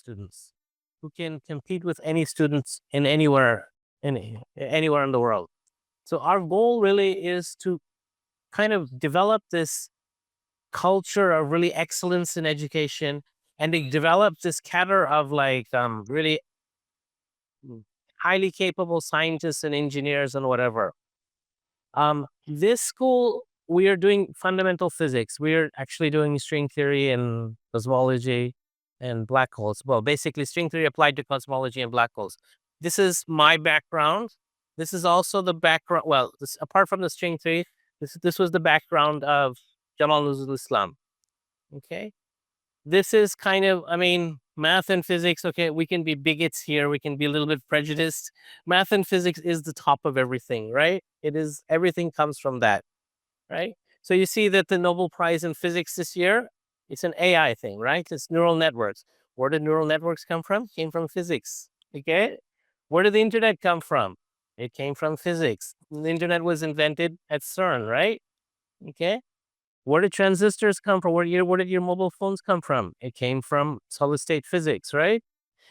students who can compete with any students in anywhere in the world. So our goal really is to kind of develop this culture of really excellence in education, and to develop this cadre of really highly capable scientists and engineers and whatever. This school, we are doing fundamental physics. We are actually doing string theory and cosmology and black holes. Well, basically string theory applied to cosmology and black holes. This is my background. This is also the background. Well, apart from the string theory, this was the background of Jamal Nazrul Islam. Okay. This is kind of, I mean, math and physics. Okay, we can be bigots here. We can be a little bit prejudiced. Math and physics is the top of everything, right? It is, everything comes from that, right? So you see that the Nobel Prize in physics this year, it's an AI thing, right? It's neural networks. Where did neural networks come from? Came from physics. Okay. Where did the internet come from? It came from physics. The internet was invented at CERN, right? Okay. Where did transistors come from? Where did your mobile phones come from? It came from solid state physics, right?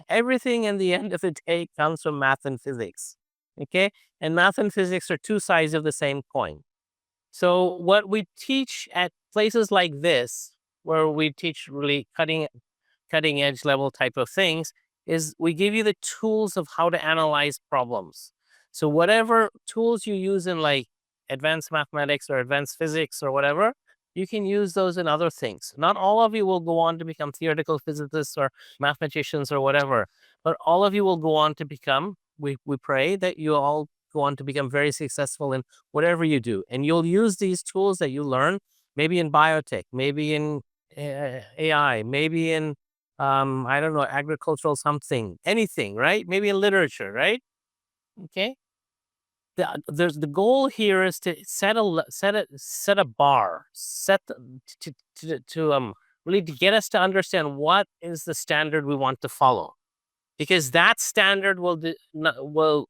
Everything in the end of the day comes from math and physics. Okay. And math and physics are two sides of the same coin. So what we teach at places like this, where we teach really cutting edge level type of things, is we give you the tools of how to analyze problems. So whatever tools you use in like advanced mathematics or advanced physics or whatever, you can use those in other things. Not all of you will go on to become theoretical physicists or mathematicians or whatever, but all of you will go on to become, we pray that you all go on to become very successful in whatever you do. And you'll use these tools that you learn, maybe in biotech, maybe in AI, maybe in, I don't know, agricultural something, anything, right? Maybe in literature, right? Okay. The goal here is to set a bar, really to get us to understand what is the standard we want to follow, because that standard will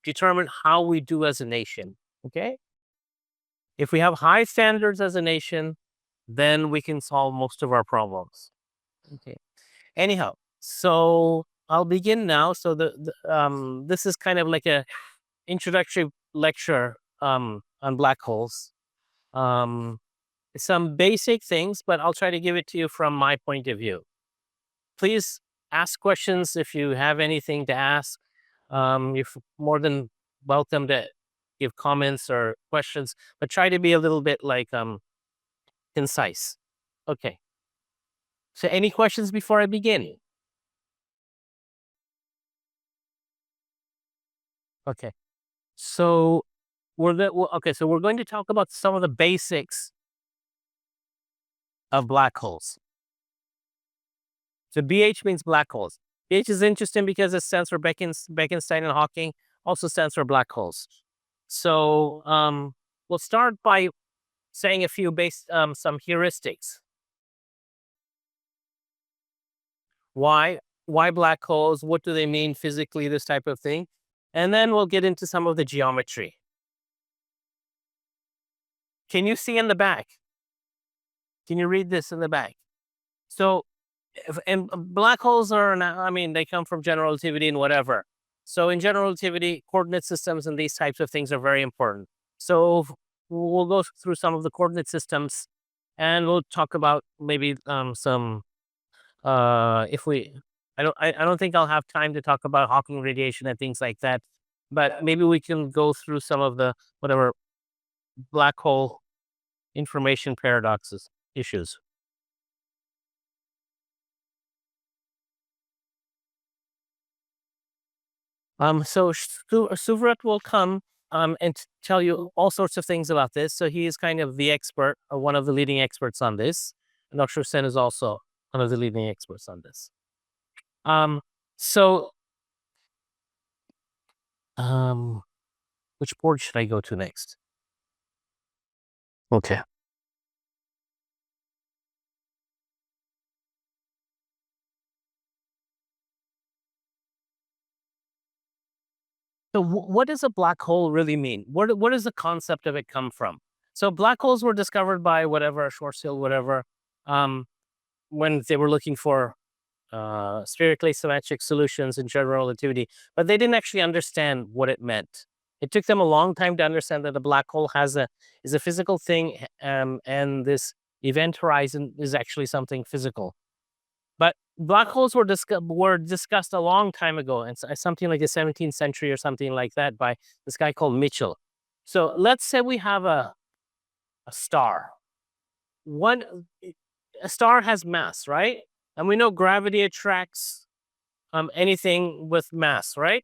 determine how we do as a nation. Okay, if we have high standards as a nation, then we can solve most of our problems. Okay. Anyhow, so I'll begin now. So this is kind of like a introductory lecture on black holes. Some basic things, but I'll try to give it to you from my point of view. Please ask questions if you have anything to ask. You're more than welcome to give comments or questions, but try to be a little bit like concise. Okay. So any questions before I begin? Okay. So so we're going to talk about some of the basics of black holes. So BH means black holes. BH is interesting because it stands for Bekenstein and Hawking, also stands for black holes. So we'll start by saying a few some heuristics. Why black holes? What do they mean physically? This type of thing, and then we'll get into some of the geometry. Can you see in the back? Can you read this in the back? So, and black holes are, I mean, they come from general relativity and whatever. So in general relativity, coordinate systems and these types of things are very important. So we'll go through some of the coordinate systems, and we'll talk about maybe some, if we, I don't think I'll have time to talk about Hawking radiation and things like that, but maybe we can go through some of the, whatever, black hole information paradoxes issues. So Suvrat will come and tell you all sorts of things about this. So he is kind of the expert, or one of the leading experts on this. And Dr. Sen is also one of the leading experts on this. So which board should I go to next? Okay. So what does a black hole really mean? What does the concept of it come from? So black holes were discovered by whatever, Schwarzschild, whatever, when they were looking for spherically symmetric solutions in general relativity, but they didn't actually understand what it meant. It took them a long time to understand that a black hole is a physical thing, and this event horizon is actually something physical. But black holes were discussed a long time ago, and something like the 17th century or something like that by this guy called Mitchell. So let's say we have a star. A star has mass, right? And we know gravity attracts anything with mass, right?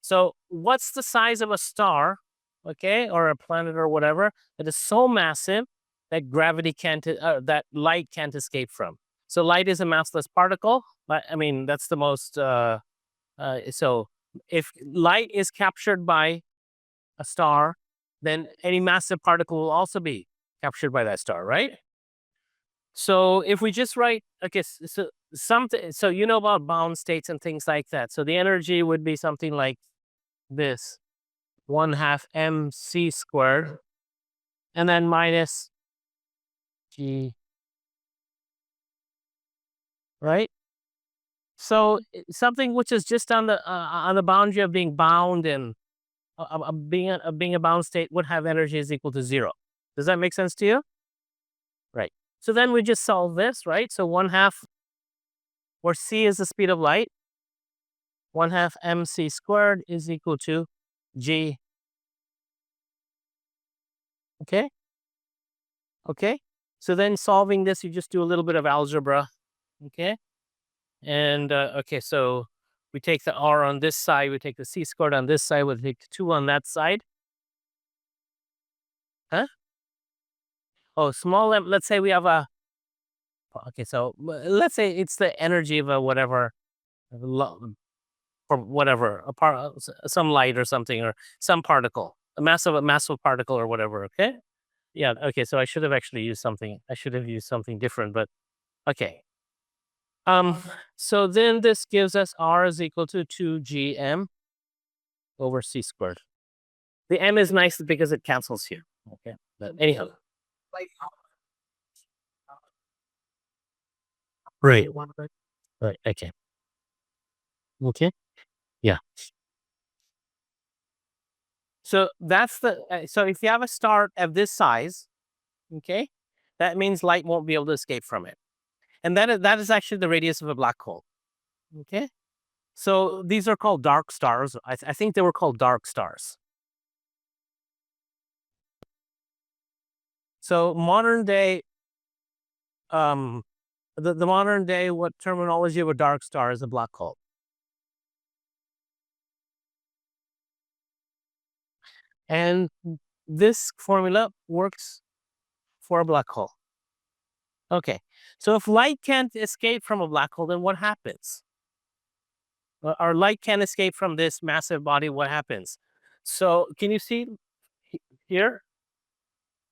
So what's the size of a star, okay, or a planet or whatever, that is so massive that gravity can't, that light can't escape from? So light is a massless particle. But I mean, that's the most. So if light is captured by a star, then any massive particle will also be captured by that star, right? So if we just write, okay, so something, so you know about bound states and things like that. So the energy would be something like this: 1/2 mc squared, and then minus g, right? So something which is just on the boundary of being bound and being a bound state would have energy is equal to 0. Does that make sense to you? Right. So then we just solve this, right? So 1/2, where c is the speed of light, 1/2 mc squared is equal to g. Okay. Okay. So then solving this, you just do a little bit of algebra. Okay. And okay, so we take the r on this side, we take the c squared on this side, we take the 2 on that side. Huh? Oh, small m. Let's say we have a. Okay, so let's say it's the energy of a whatever, or whatever, some light or something, or some particle, a massive particle or whatever. Okay. Yeah. Okay. So I should have actually used something. I should have used something different, but okay. So then this gives us r is equal to 2gm over c squared. The m is nice because it cancels here. Okay. But anyhow. Right. Right. Okay. Okay. Yeah. So that's the. So if you have a star of this size, okay, that means light won't be able to escape from it, and that is actually the radius of a black hole. Okay. So these are called dark stars. I think they were called dark stars. So modern day, um, the modern day, what terminology of a dark star is a black hole. And this formula works for a black hole. Okay. So if light can't escape from a black hole, then what happens? Our light can't escape from this massive body. What happens? So can you see here?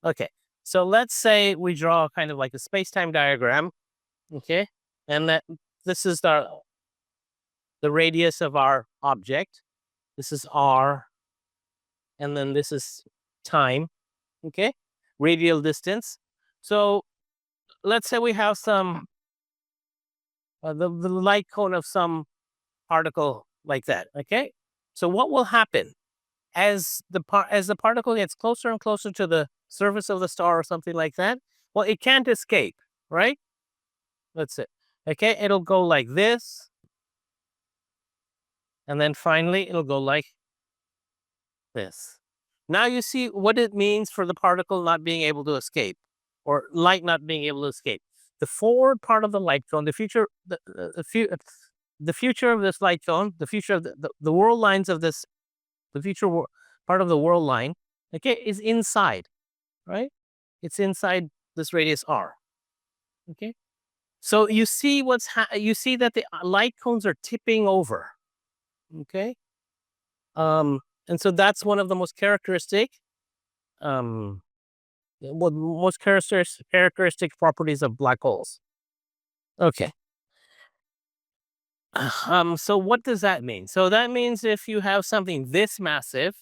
Okay. So let's say we draw kind of like a space-time diagram. Okay. And that this is the radius of our object. This is r, and then this is time. Okay. Radial distance. So let's say we have some the light cone of some particle like that. Okay. So what will happen as the particle gets closer and closer to the surface of the star or something like that? Well, it can't escape, right? That's it. Okay, it'll go like this, and then finally it'll go like this. Now you see what it means for the particle not being able to escape, or light not being able to escape. The forward part of the light cone, the future of this light cone, the future of the world lines of this, the future part of the world line, okay, is inside, right? It's inside this radius r. Okay, so you see you see that the light cones are tipping over. Okay, and so that's one of the most characteristic, um, most characteristic properties of black holes. Okay. So what does that mean? So that means if you have something this massive,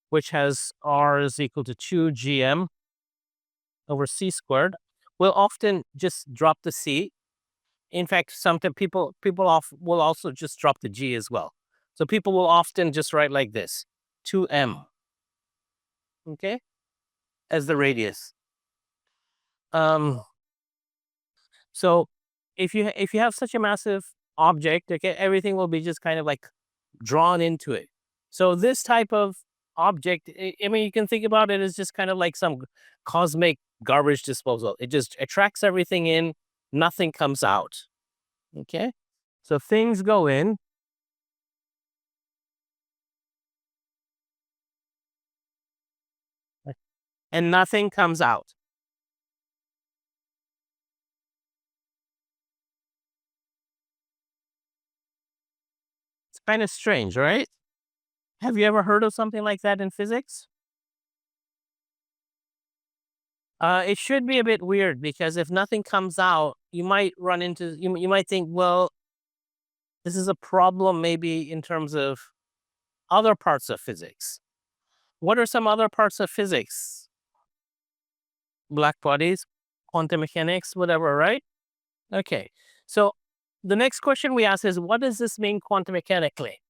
which has r is equal to 2gm over c squared, we'll often just drop the c In fact, sometimes people will also just drop the G as well. So people will often just write like this, 2m, okay, as the radius. Um, so if you have such a massive object, okay, everything will be just kind of like drawn into it. So this type of object, I mean, you can think about it as just kind of like some cosmic garbage disposal. It just attracts everything in, nothing comes out. Okay, so things go in, and nothing comes out. It's kind of strange, right? Have you ever heard of something like that in physics? It should be a bit weird because if nothing comes out, you might run into you might think, well, this is a problem maybe in terms of other parts of physics. What are some other parts of physics? Black bodies, quantum mechanics, whatever, right? Okay. So the next question we ask is, what does this mean quantum mechanically?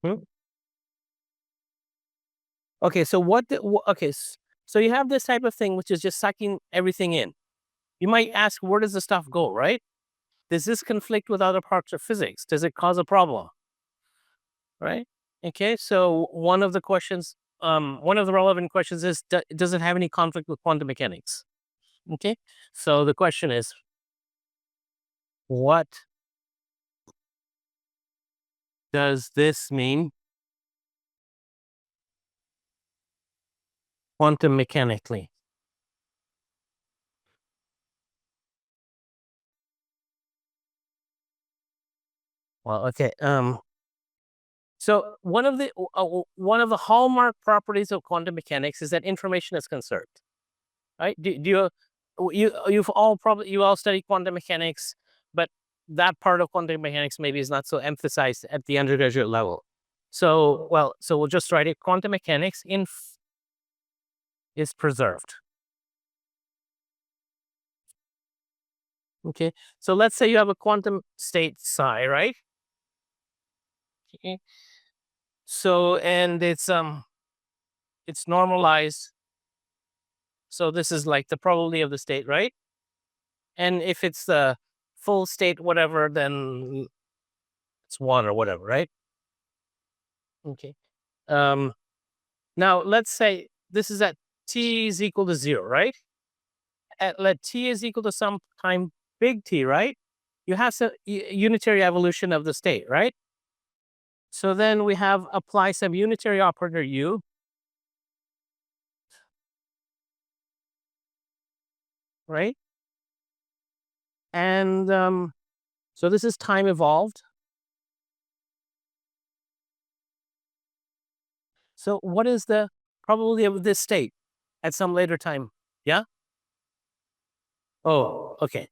Hmm? Okay, so so you have this type of thing which is just sucking everything in. You might ask, where does the stuff go, right? Does this conflict with other parts of physics? Does it cause a problem? Right? Okay, so one of the relevant questions is, does it have any conflict with quantum mechanics? Okay, so the question is, what does this mean quantum mechanically? Well, okay. So one of the hallmark properties of quantum mechanics is that information is conserved. Right? You all study quantum mechanics, but that part of quantum mechanics maybe is not so emphasized at the undergraduate level. So we'll just write it. Quantum mechanics is preserved. Okay. So let's say you have a quantum state psi, right? Okay. So and it's normalized. So this is like the probability of the state, right? And if it's the full state, whatever, then it's one or whatever, right? Okay. Um, Now let's say this is at t is equal to 0, right? Let t is equal to some time big T, right? You have some unitary evolution of the state, right? So then we have apply some unitary operator u, right? And so this is time evolved. So what is the probability of this state at some later time? Yeah? Oh, okay.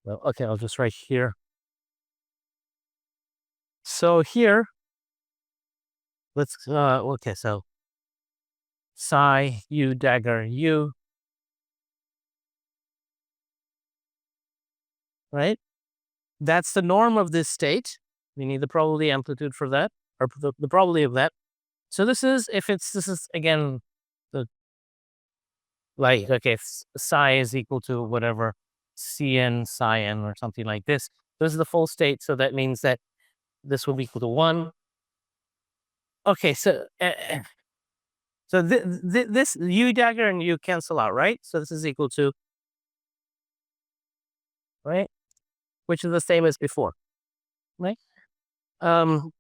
Well, okay, I'll just write here. So here, let's okay, so psi u dagger u, right? That's the norm of this state. We need the probability amplitude for that, or the probability of that. So this is again the like okay, if psi is equal to whatever cn psi n or something like this. This is the full state, so that means that this will be equal to 1. Okay, so this u dagger and u cancel out, right? So this is equal to, right, which is the same as before, right? Um,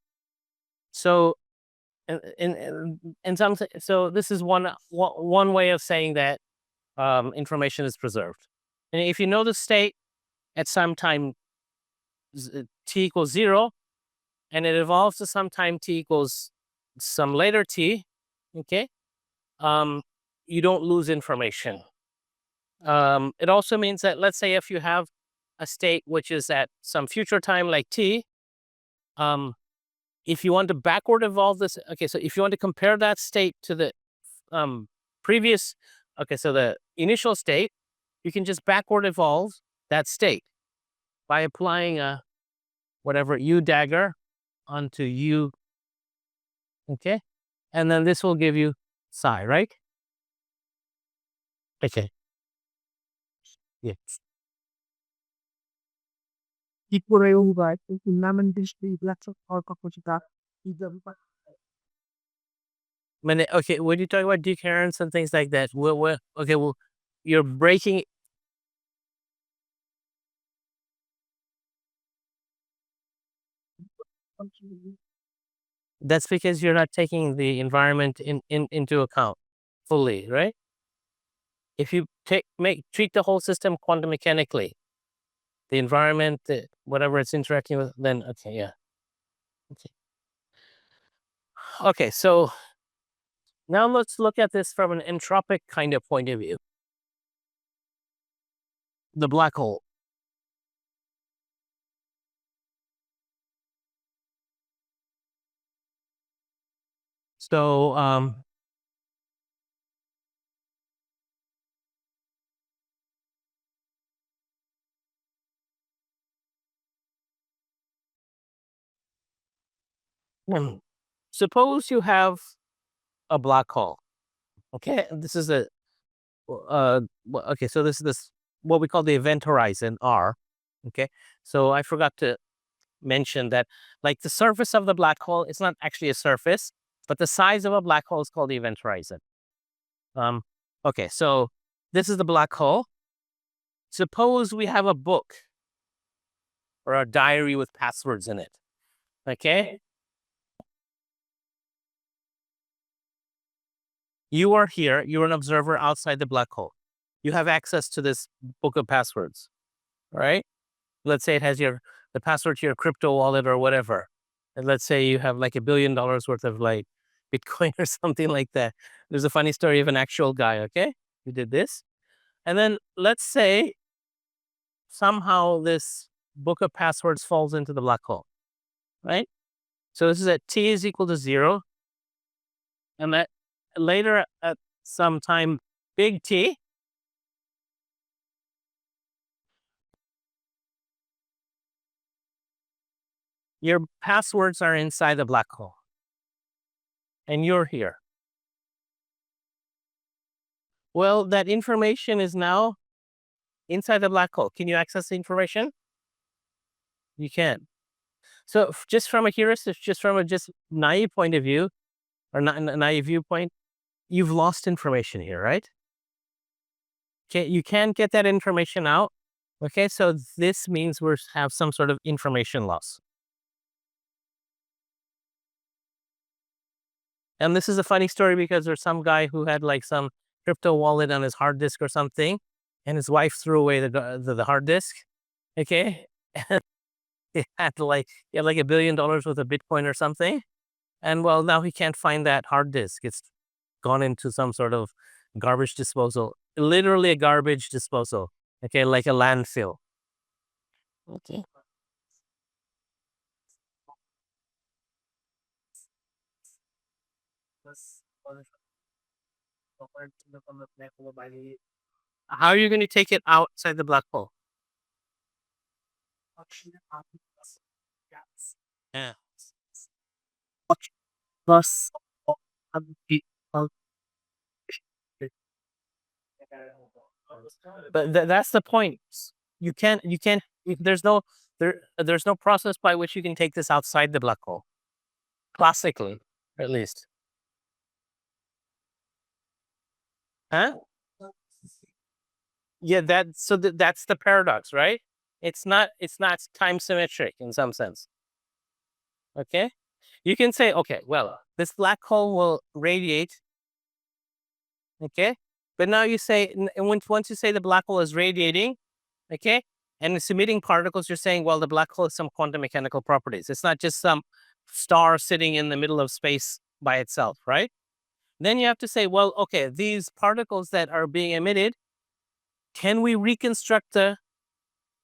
so in some so this is one way of saying that information is preserved. And if you know the state at some time t equals 0, and it evolves to some time t equals some later t, okay, um, you don't lose information. It also means that, let's say, if you have a state which is at some future time like t, if you want to backward evolve this, okay, so if you want to compare that state to the previous, okay, so the initial state, you can just backward evolve that state by applying a whatever u dagger onto u, okay, and then this will give you psi, right? Okay. Yes. কি করে উগায় tournament দৃষ্টি ইতিবাচক অর্কপচিতা Okay, when you talk about decoherence and things like that, okay, well, you're breaking. That's because you're not taking the environment into account fully, right? If you treat the whole system quantum mechanically, the environment, whatever it's interacting with, then okay, yeah. Okay, so now let's look at this from an entropic kind of point of view. The black hole. So suppose you have a black hole. Okay, this is okay, so this is what we call the event horizon, R. Okay, so I forgot to mention that, like, the surface of the black hole, it's not actually a surface, but the size of a black hole is called the event horizon. Okay, so this is the black hole. Suppose we have a book or a diary with passwords in it. Okay, you are here, you're an observer outside the black hole. You have access to this book of passwords, right? Let's say it has the password to your crypto wallet or whatever. And let's say you have like $1 billion worth of like Bitcoin or something like that. There's a funny story of an actual guy, okay, who did this. And then let's say somehow this book of passwords falls into the black hole, right? So this is at t is equal to 0. And that later at some time big T, your passwords are inside the black hole. And you're here. Well, that information is now inside the black hole. Can you access the information? You can. So just from a heuristic, just from a naive point of view, or naive viewpoint, you've lost information here, right? Okay, you can't get that information out. Okay, so this means we have some sort of information loss. And this is a funny story because there's some guy who had like some crypto wallet on his hard disk or something, and his wife threw away the hard disk. Okay, he had like $1 billion worth of Bitcoin or something, and well, now he can't find that hard disk. It's gone into some sort of garbage disposal, literally a garbage disposal. Okay, like a landfill. Okay. How are you going to take it outside the black hole? Yeah. plus But that's the point. You can't. There's no process by which you can take this outside the black hole. Classically, at least. Huh? Yeah. That's the paradox, right? It's not time symmetric in some sense. Okay. You can say, okay, well, this black hole will radiate. Okay. But now you say, once you say the black hole is radiating, okay, and it's emitting particles, you're saying, well, the black hole has some quantum mechanical properties. It's not just some star sitting in the middle of space by itself, right? Then you have to say, well, okay, these particles that are being emitted, can we reconstruct the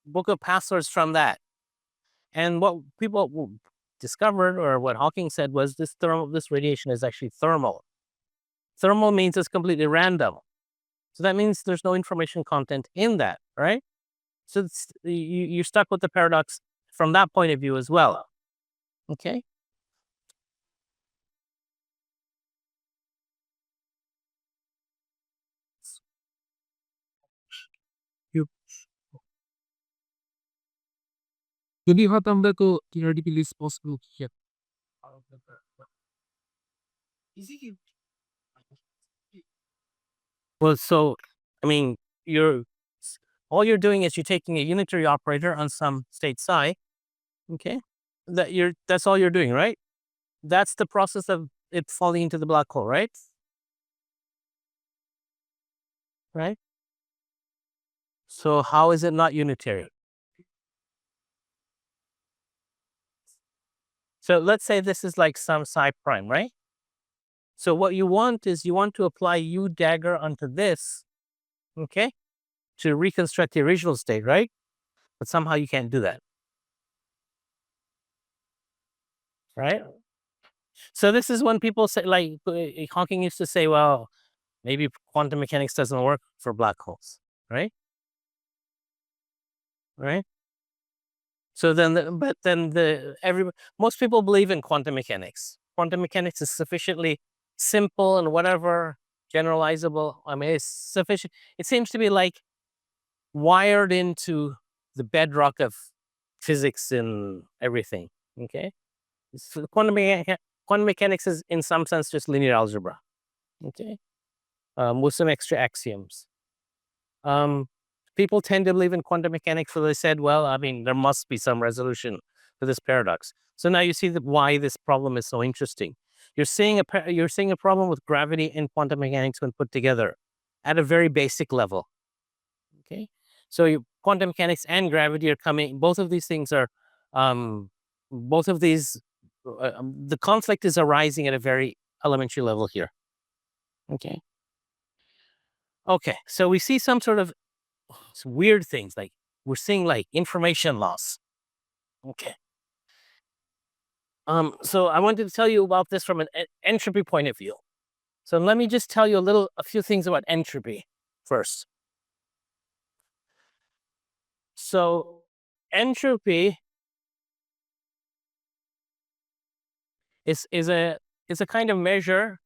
book of passwords from that? And what people discovered, or what Hawking said, was this radiation is actually thermal. Thermal means it's completely random. So that means there's no information content in that, right? So you're stuck with the paradox from that point of view as well. Okay. যদি হতাম আমরা তো theoretically it's possible to get out of the Well, so I mean, all you're doing is you're taking a unitary operator on some state psi. Okay, that's all you're doing, right? That's the process of it falling into the black hole, right? Right. So how is it not unitary? So let's say this is like some psi prime, right? So what you want is you want to apply U dagger onto this, okay, to reconstruct the original state, right? But somehow you can't do that, right? So this is when people say, like Hawking used to say, well, maybe quantum mechanics doesn't work for black holes, right? Right. So then, most people believe in quantum mechanics. Quantum mechanics is sufficiently simple and whatever generalizable. I mean, it's sufficient. It seems to be like wired into the bedrock of physics and everything. Okay, so quantum mechanics is in some sense just linear algebra. Okay, with some extra axioms. People tend to believe in quantum mechanics, so they said, well, I mean, there must be some resolution to this paradox. So now you see why this problem is so interesting. You're seeing a problem with gravity and quantum mechanics when put together at a very basic level. Okay, so quantum mechanics and gravity are coming. Both of these things are, both of these, the conflict is arising at a very elementary level here. Okay. Okay, so we see some sort of weird things, like we're seeing like information loss. Okay. So I wanted to tell you about this from an entropy point of view. So let me just tell you a few things about entropy first. So entropy is a kind of measure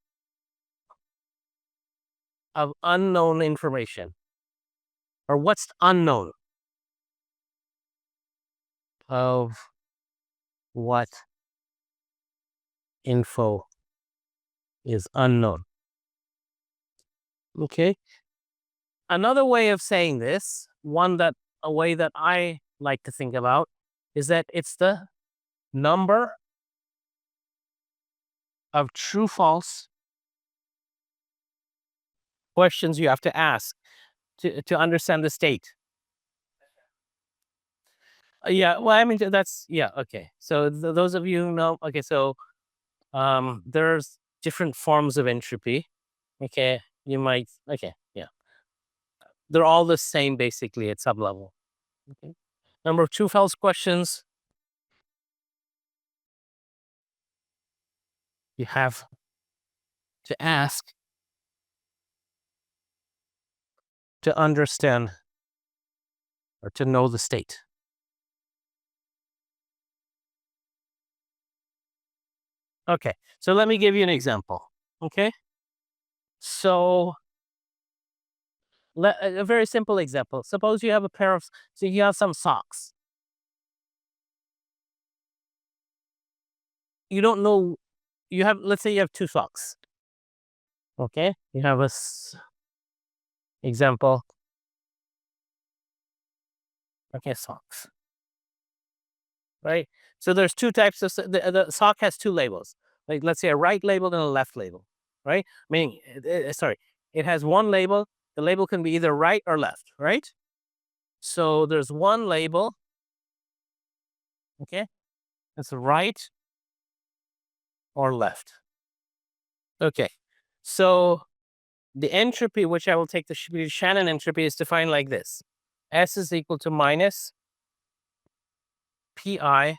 of unknown information, or what's unknown, of what info is unknown. Okay. Another way of saying this, a way that I like to think about, is that it's the number of true false questions you have to ask to understand the state. Yeah, well, I mean, yeah, okay. So those of you who know, okay, so there's different forms of entropy. Okay, okay, yeah. They're all the same basically at sub level. Okay. Number of true false questions you have to ask to understand or to know the state. Okay, so let me give you an example. Okay, so a very simple example. Suppose you have you have some socks. You don't know, let's say you have two socks. Okay, you have example. Okay, socks. Right. So there's two types of the sock has two labels. Like let's say a right label and a left label. Right. Meaning, sorry, it has one label. The label can be either right or left. Right. So there's one label. Okay, it's right or left. Okay, so the entropy, which I will take the Shannon entropy, is defined like this. S is equal to minus Pi,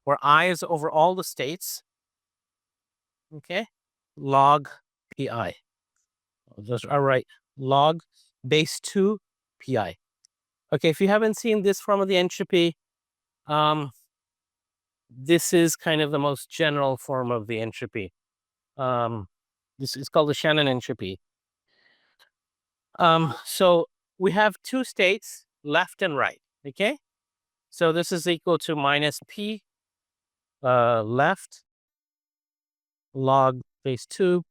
where I is over all the states, okay, log Pi. Just all right, log base 2 Pi. Okay, if you haven't seen this form of the entropy, this is kind of the most general form of the entropy. This is called the Shannon entropy. So we have two states, left and right, okay? So this is equal to minus P left log base 2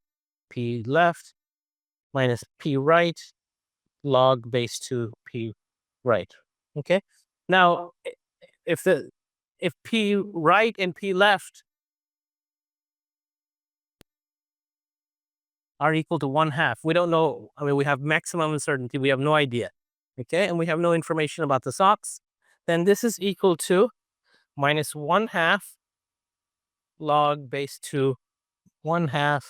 P left minus P right log base 2 P right, okay? Now, if P right and P left are equal to 1/2, we don't know. I mean, we have maximum uncertainty. We have no idea, okay? And we have no information about the socks. Then this is equal to minus 1/2 log base 2, 1/2,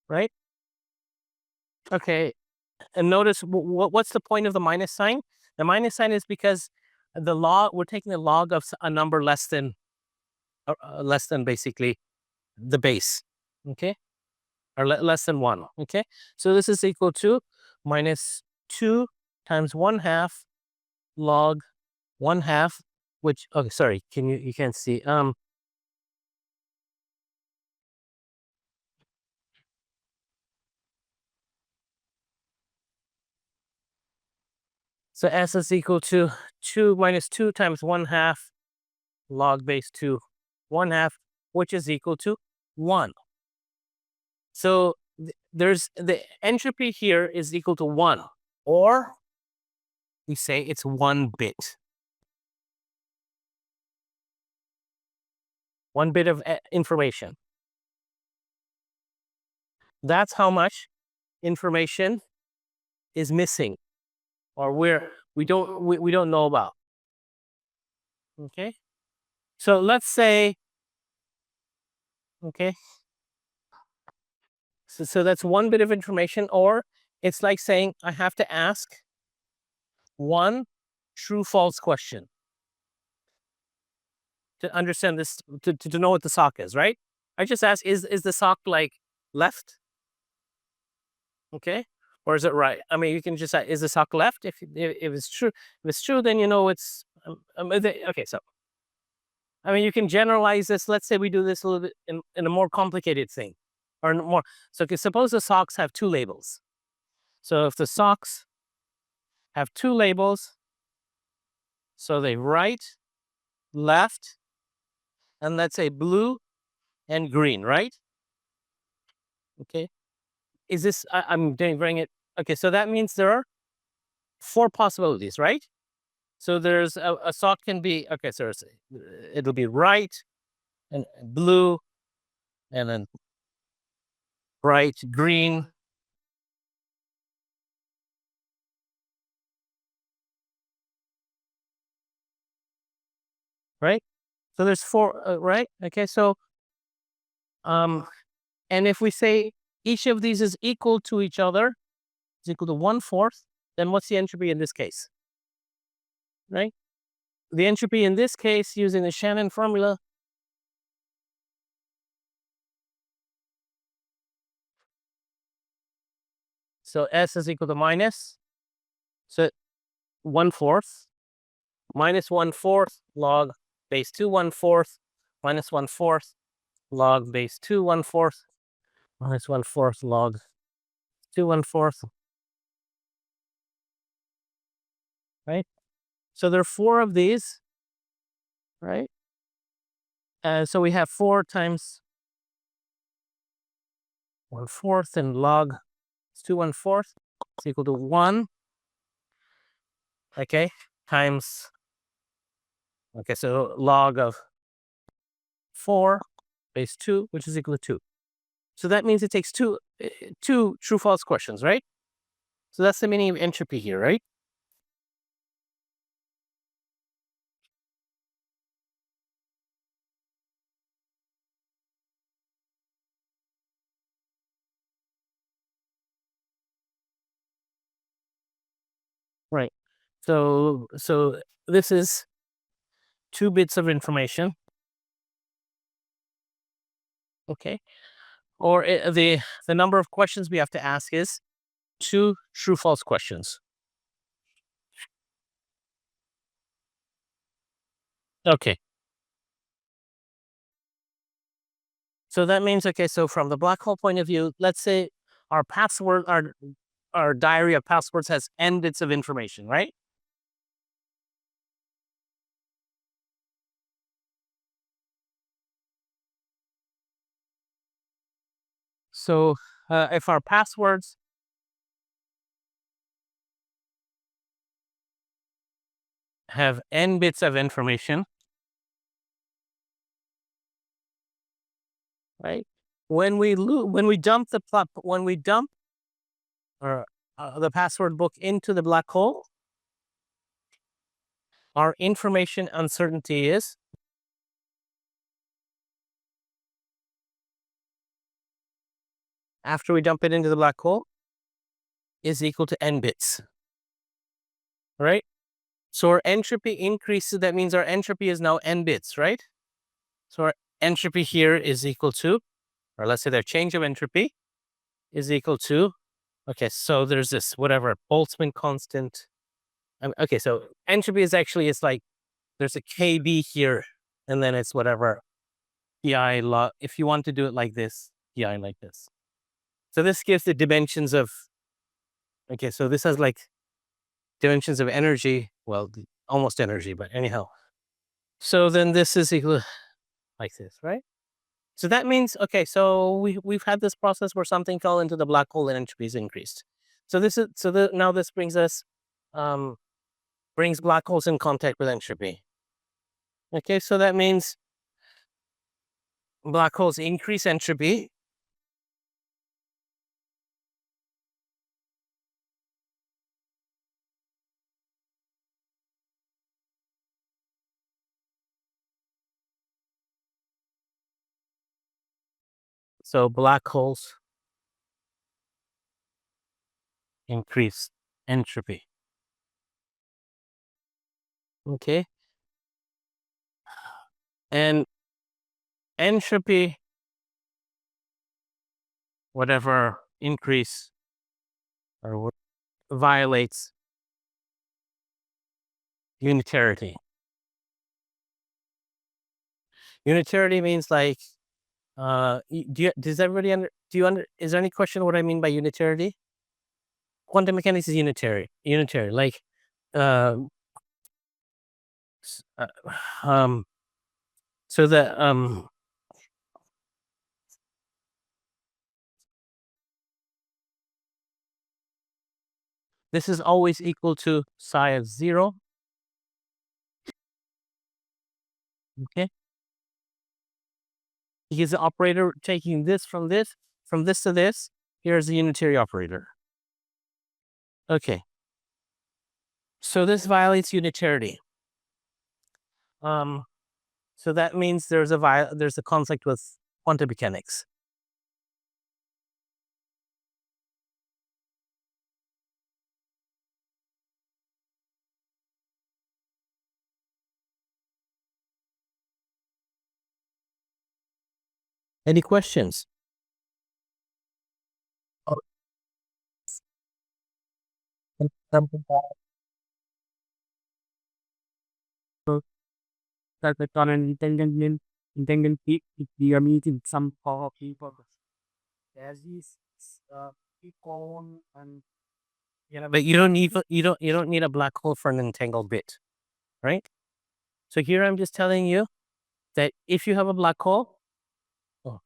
right? Okay, and notice what's the point of the minus sign? The minus sign is because the log, we're taking the log of a number less than basically the base, okay? Or less than 1, okay? So this is equal to minus 2 times 1/2 log 1/2, which, okay, sorry, you can't see. So S is equal to 2 minus 2 times 1/2 log base 2, 1/2, which is equal to 1. So there's the entropy here is equal to 1, or we say it's 1 bit. 1 bit of information. That's how much information is missing, or we don't know about. Okay? So let's say, okay, so that's 1 bit of information, or it's like saying I have to ask one true false question to understand this, to know what the sock is, right? I just ask, is the sock like left? Okay, or is it right? I mean, you can just say, is the sock left? If it's true, then you know it's okay. So I mean, you can generalize this. Let's say we do this a little bit in a more complicated thing, or more. So suppose the socks have 2 labels. So if the socks have 2 labels, so they right, left, and let's say blue and green, right? Okay. Is this, I'm bring it. Okay, so that means there are 4 possibilities, right? So there's a sock can be, okay, so it'll be right and blue and then bright green, right? So there's 4, right? Okay, so and if we say each of these is equal to each other, is equal to 1/4, then what's the entropy in this case? Right? The entropy in this case, using the Shannon formula, so S is equal to minus, so 1/4, minus 1/4 log base 2 1/4 minus 1/4 log base 2 1/4 minus 1/4 log 2 1/4, right? So there are 4 of these, right? So we have 4 times 1/4 and log 2 1/4 is equal to 1, okay, times, okay, so log of 4 base 2, which is equal to 2. So that means it takes two true false questions, right? So that's the meaning of entropy here, right? So this is 2 bits of information. Okay. Or the number of questions we have to ask is 2 true false questions. Okay. So that means, okay, so from the black hole point of view, let's say our password, our diary of passwords has n bits of information, right? So if our passwords have n bits of information, right? When we dump or the password book into the black hole, our information uncertainty is after we dump it into the black hole is equal to n bits, right? So our entropy increases. That means our entropy is now n bits, right? So our entropy here is equal to, or let's say their change of entropy is equal to, okay, so there's this whatever Boltzmann constant. Okay, so entropy is actually, it's like there's a KB here, and then it's whatever pi log. If you want to do it like this, pi like this. So this gives the dimensions of, okay, so this has like dimensions of energy, well, almost energy, but anyhow. So then this is equal like this, right? So that means, okay, so we've had this process where something fell into the black hole and entropy is increased. So this is, now this brings us, brings black holes in contact with entropy. Okay, so that means black holes increase entropy. So black holes increase entropy. Okay. And entropy, whatever increase or violates unitarity. Unitarity means like, does everybody is there any question what I mean by unitarity? Quantum mechanics is unitary, like, uh, s- uh, um, so that, this is always equal to psi of 0. Okay. Because the operator taking this from this to this, here's the unitary operator. Okay. So this violates unitarity. So that means there's a conflict with quantum mechanics. Any questions? Oh, That the current intelligent we are meeting some power people. As is common and Yeah, but you don't need a black hole for an entangled bit, right? So here I'm just telling you that if you have a black hole, oh,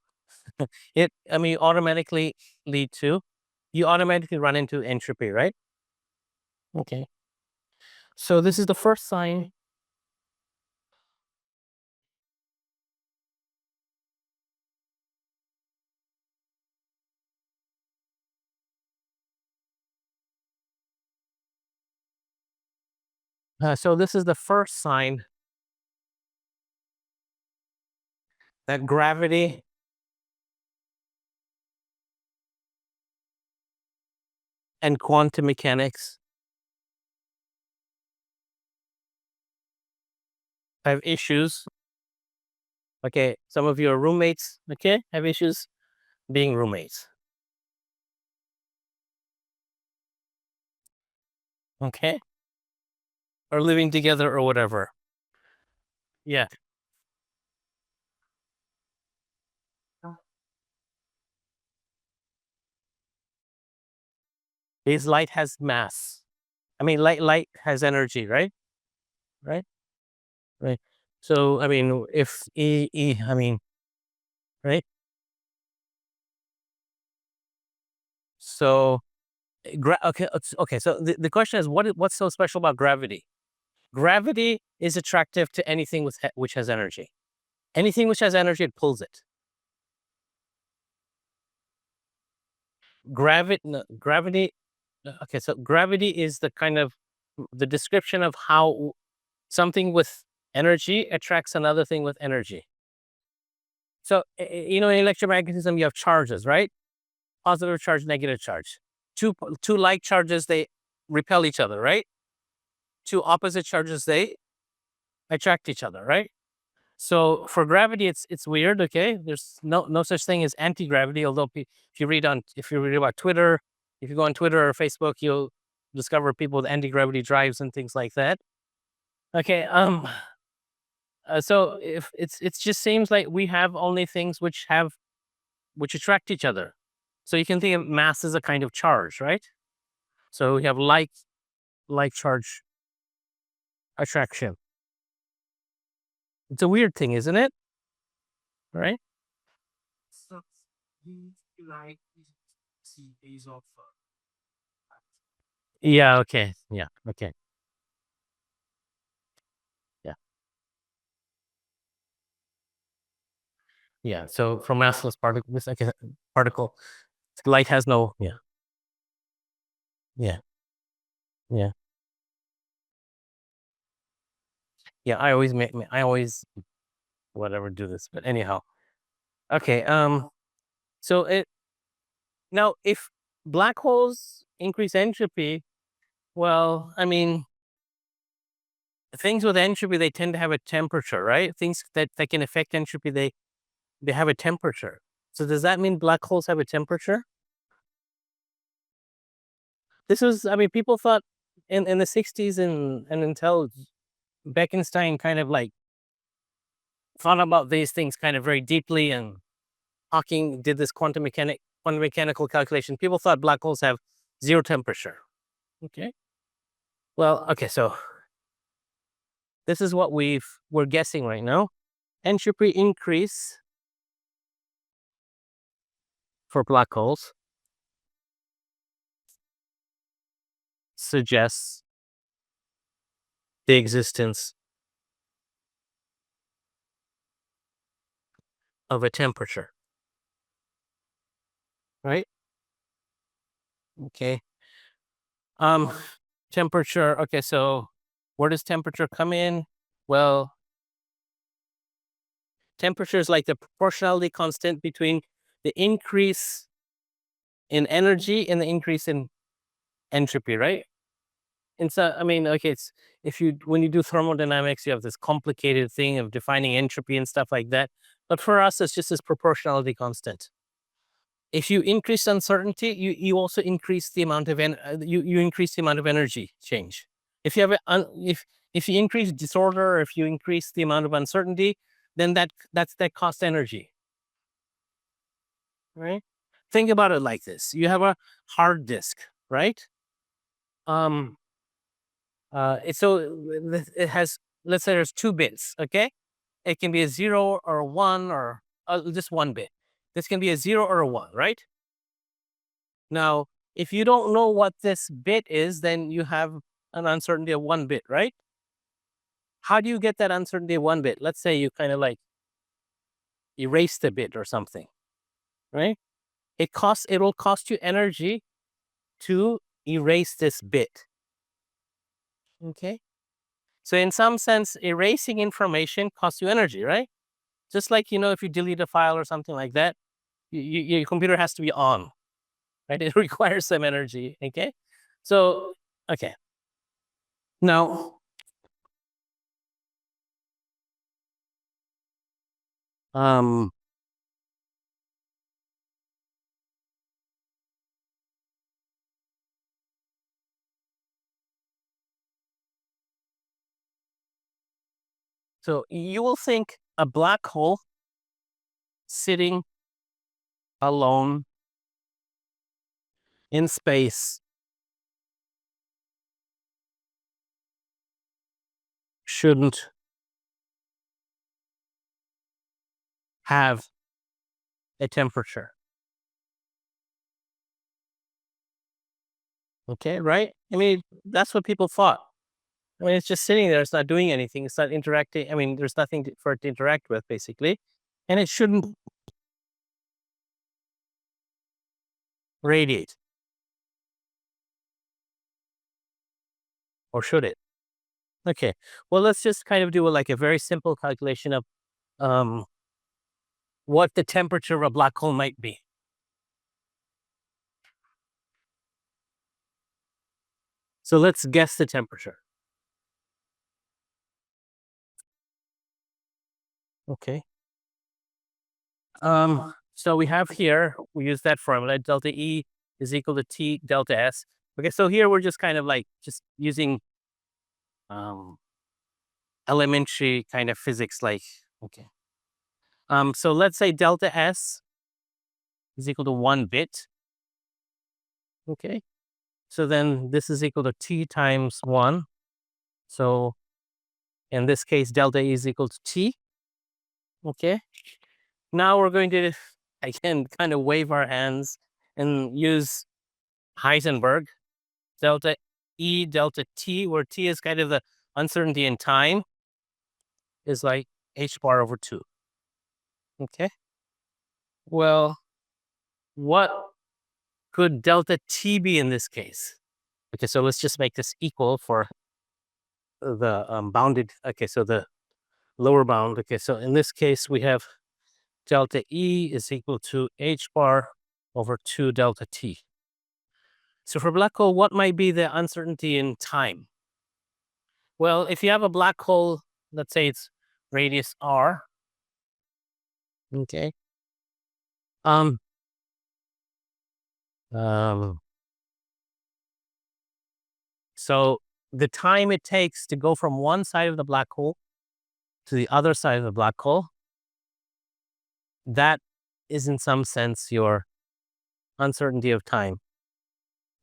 you automatically you automatically run into entropy, right? Okay. So this is the first sign. So this is the first sign that gravity and quantum mechanics have issues. Okay, some of your roommates, okay, have issues being roommates. Okay, or living together or whatever. Yeah. Because light has mass. I mean, light has energy, right? Right? Right. So, I mean, if I mean, right? So, okay. So the question is, what's so special about gravity? Gravity is attractive to anything which has energy. Anything which has energy, it pulls it. Gravity. Okay, so gravity is the kind of the description of how something with energy attracts another thing with energy. So, in electromagnetism, you have charges, right? Positive charge, negative charge. Two like charges, they repel each other, right? Two opposite charges, they attract each other, right? So for gravity, it's weird. Okay, there's no such thing as anti gravity. Although if you read about Twitter, if you go on Twitter or Facebook, you'll discover people with anti gravity drives and things like that. Okay, so if it just seems like we have only things which attract each other. So you can think of mass as a kind of charge, right? So we have like charge attraction. It's a weird thing, isn't it? Right? So you like see days of Yeah. Okay. Yeah. Okay. Yeah. Yeah. So from massless particle, this okay, particle, light has no. Yeah. Yeah. Yeah. Yeah. I always whatever do this, but anyhow. Okay. So it now if black holes increase entropy, well, I mean, things with entropy, they tend to have a temperature, right? Things that can affect entropy, they have a temperature. So does that mean black holes have a temperature? This was, I mean, people thought in the 60s and until Bekenstein kind of like thought about these things kind of very deeply, and Hawking did this quantum mechanical calculation. People thought black holes have zero temperature. Okay. Well, okay, so this is what we're guessing right now. Entropy increase for black holes suggests the existence of a temperature, right? Okay. Um, temperature. Okay, so where does temperature come in? Well, temperature is like the proportionality constant between the increase in energy and the increase in entropy, right? And so, I mean, okay, it's if you when you do thermodynamics, you have this complicated thing of defining entropy and stuff like that. But for us, it's just this proportionality constant. If you increase uncertainty, you also increase the amount of you increase the amount of energy change. If you have if you increase disorder, or if you increase the amount of uncertainty, then that costs energy, right? Think about it like this: you have a hard disk, right? Um, it has, let's say there's 2 bits. Okay, it can be a 0 or a 1 or just 1 bit. This can be a 0 or a 1, right? Now, if you don't know what this bit is, then you have an uncertainty of 1 bit, right? How do you get that uncertainty of 1 bit? Let's say you kind of like erase the bit or something, right? It will cost you energy to erase this bit. Okay. So in some sense, erasing information costs you energy, right? Just like, if you delete a file or something like that, your computer has to be on, right? It requires some energy. Okay. So, okay. Now, Um, so you will think a black hole sitting alone in space shouldn't have a temperature. Okay, right? I mean, that's what people thought. I mean, it's just sitting there. It's not doing anything. It's not interacting. I mean, there's nothing for it to interact with, basically. And it shouldn't radiate. Or should it? Okay. Well, let's just kind of do like a very simple calculation of um, what the temperature of a black hole might be. So let's guess the temperature. Okay. So we have here, we use that formula, delta E is equal to T delta S. Okay, so here we're just kind of like just using um, elementary kind of physics, like, okay. So let's say delta S is equal to 1 bit. Okay. So then this is equal to T times 1. So in this case, delta E is equal to T. Okay. Now we're going to, again, kind of wave our hands and use Heisenberg, delta E, delta T, where T is kind of the uncertainty in time, is like h bar over 2. Okay. Well, what could delta T be in this case? Okay, so let's just make this equal for the bounded. Okay, so the lower bound. Okay, so in this case, we have delta E is equal to h bar over 2 delta T. So for black hole, what might be the uncertainty in time? Well, if you have a black hole, let's say it's radius r. Okay. Um, um, so the time it takes to go from one side of the black hole to the other side of the black hole, that is in some sense your uncertainty of time.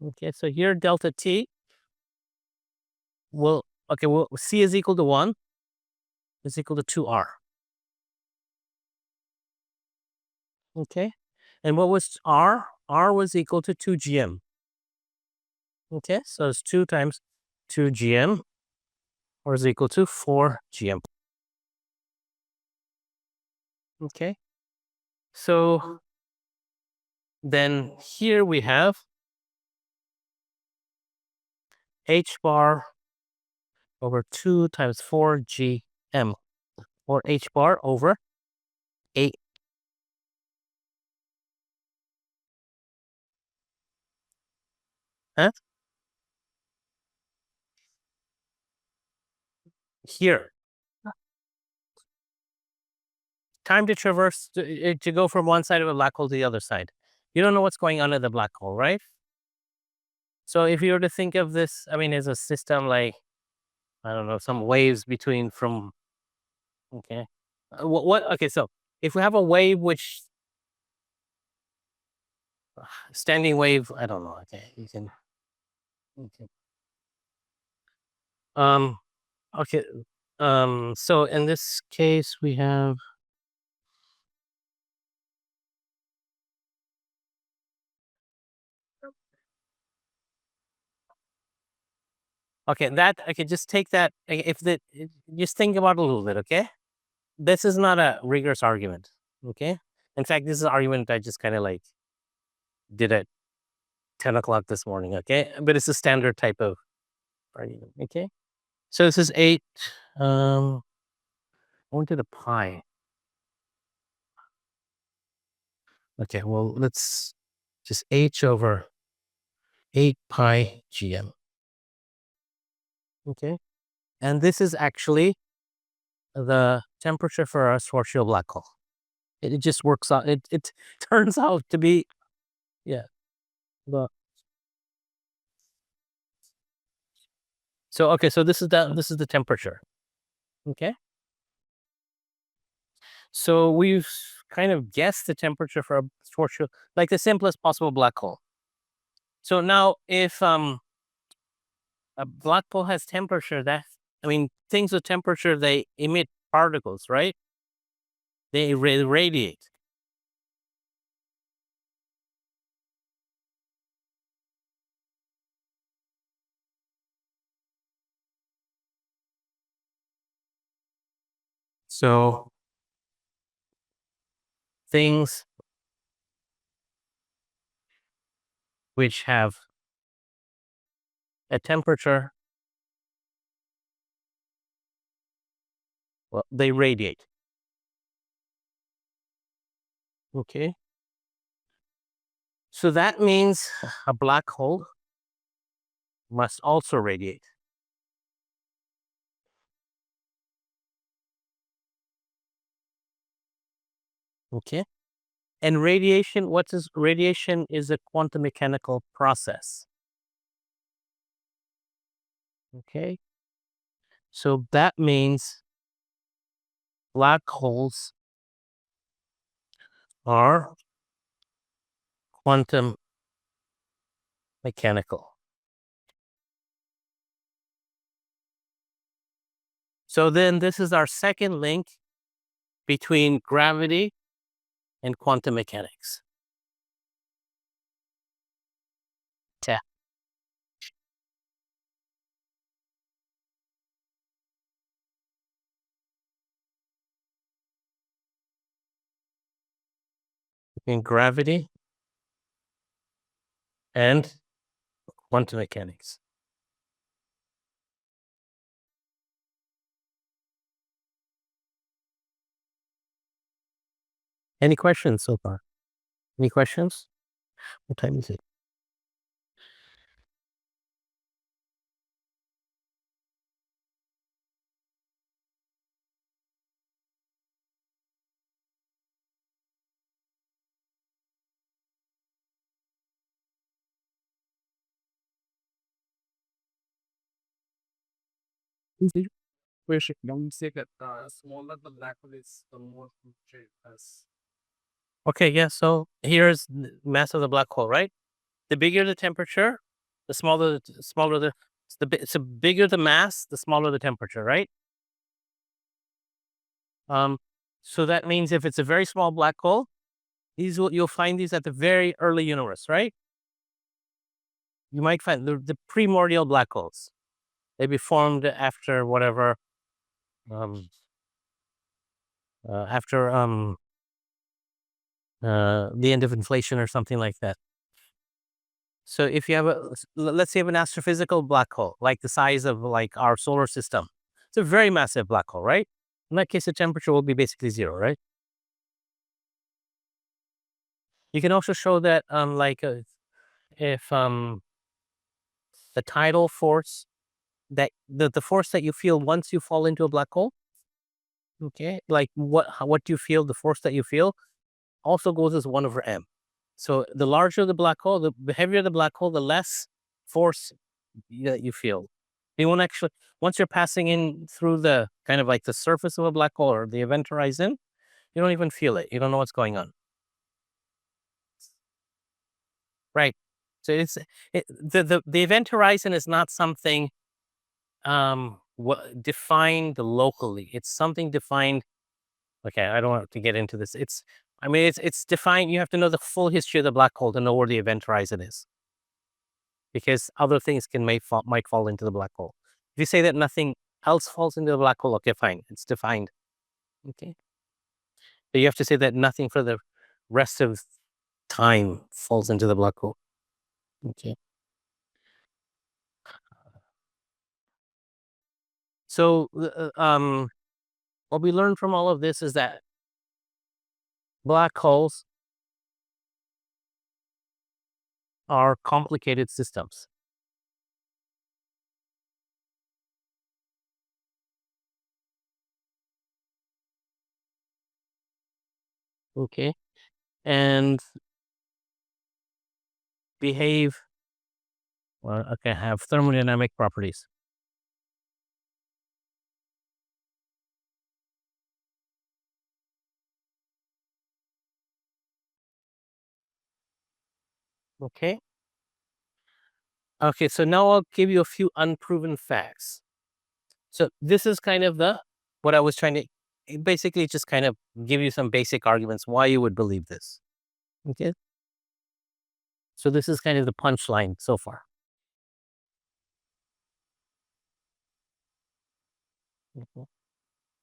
Okay, so here delta T will, okay, well, C is equal to 1, is equal to 2R. Okay, and what was R? R was equal to 2 GM. Okay, so it's 2 times 2 GM, or is equal to 4 GM. Okay, so then here we have h bar over 2 times 4 GM, or h bar over 8. Huh? Here, time to traverse, to go from one side of a black hole to the other side. You don't know what's going on in the black hole, right? So if you were to think of this, I mean, as a system like, I don't know, some waves between from, okay. Okay, so if we have a wave which, standing wave, I don't know, okay, you can, okay. Um, okay, so in this case, we have, okay, that, okay, just take that, if the, just think about it a little bit, okay? This is not a rigorous argument, okay? In fact, this is an argument I just kind of like did at 10 o'clock this morning, okay? But it's a standard type of argument, okay? So this is 8, um, 1 to the pi. Okay, well, let's just h over 8 pi GM, okay? And this is actually the temperature for a schwarzschild black hole. It just works out. It turns out to be, yeah. So okay, so this is the temperature. Okay. So we've kind of guessed the temperature for like the simplest possible black hole. So now if a black hole has temperature, things with temperature, they emit particles, right? They radiate. So things which have a temperature, well, they radiate. Okay. So that means a black hole must also radiate. Okay. And radiation, radiation is a quantum mechanical process. Okay. So that means black holes are quantum mechanical. So then this is our second link between gravity and quantum mechanics. Yeah. Between gravity and quantum mechanics. Any questions so far? Any questions? What time is it? We should don't say that the smaller the black hole is, the more it has. Okay, yeah. So here's the mass of the black hole, right? The bigger the temperature, the smaller the bigger the mass, the smaller the temperature, right? Um, so that means if it's a very small black hole, you'll find these at the very early universe, right? You might find the primordial black holes. They be formed after whatever, um, after the end of inflation or something like that. So if you have let's say you have an astrophysical black hole, like the size of like our solar system, it's a very massive black hole, right? In that case, the temperature will be basically zero, right? You can also show that, if the tidal force, that the force that you feel once you fall into a black hole, okay, like what you feel, the force that you feel, also goes as 1/m. So the larger the black hole, the heavier the black hole, the less force that you feel. You won't actually, once you're passing in through the kind of like the surface of a black hole or the event horizon, you don't even feel it. You don't know what's going on. Right. So the event horizon is not something defined locally. It's something defined. Okay, I don't want to get into this. It's defined. You have to know the full history of the black hole to know where the event horizon is, because other things might fall into the black hole. If you say that nothing else falls into the black hole, okay, fine, it's defined. Okay, but you have to say that nothing for the rest of time falls into the black hole. Okay, so what we learned from all of this is that black holes are complicated systems. okay, and behave, well, okay, have thermodynamic properties. Okay. Okay, so now I'll give you a few unproven facts. So this is kind of the what I was trying to basically just kind of give you some basic arguments why you would believe this. Okay. So this is kind of the punchline so far. Mhm.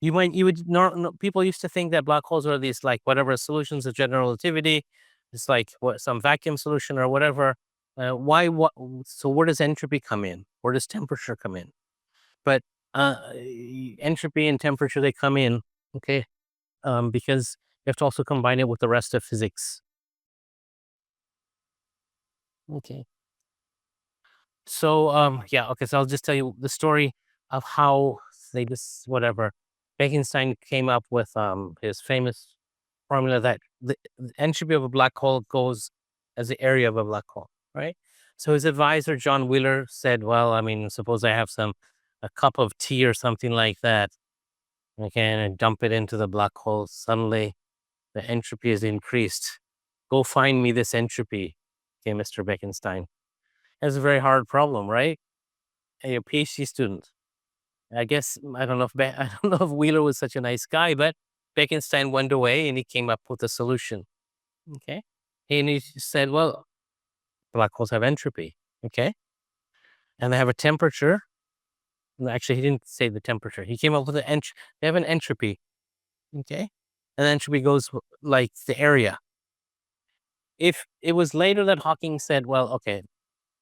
You would people used to think that black holes are these like whatever solutions of general relativity. It's like what some vacuum solution or whatever. Why what so where does entropy come in? Where does temperature come in? But entropy and temperature they come in, okay, because you have to also combine it with the rest of physics. Okay. So yeah, okay, so I'll just tell you the story of how they just whatever. Bekenstein came up with his famous formula that the entropy of a black hole goes as the area of a black hole, right? So his advisor John Wheeler said, "Well, I mean, suppose I have some a cup of tea or something like that, okay, and I dump it into the black hole. Suddenly, the entropy is increased. Go find me this entropy, okay, Mr. Bekenstein." That's a very hard problem, right? Hey, a PhD student. I guess I don't know if I don't know if Wheeler was such a nice guy, but Bekenstein went away and he came up with a solution. Okay, and he said, "Well, black holes have entropy, okay, and they have a temperature." No, actually, he didn't say the temperature. He came up with they have an entropy, okay, and entropy goes like the area. If it was later that Hawking said, "Well, okay,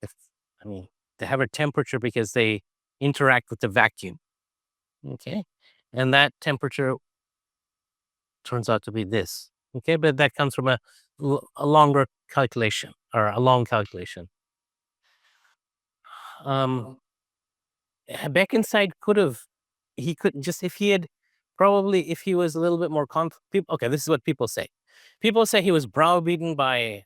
if I mean they have a temperature because they interact with the vacuum." Okay. And that temperature turns out to be this. Okay. But that comes from a longer calculation or a long calculation. Um, Beckenside could have, he could just, if he had probably, if he was a little bit more people, okay, this is what people say. People say he was browbeaten by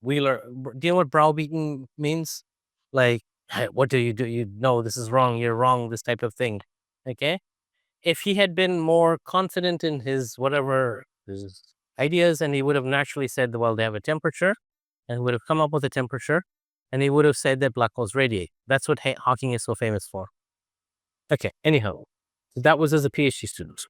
Wheeler. Do you know what browbeaten means? Like, "Hey, what do you do? You know, this is wrong. You're wrong. This type of thing. Okay. If he had been more confident in his whatever his ideas, and he would have naturally said, well, they have a temperature, and would have come up with a temperature, and he would have said that black holes radiate. That's what Hawking is so famous for. Okay, anyhow, that was as a PhD student.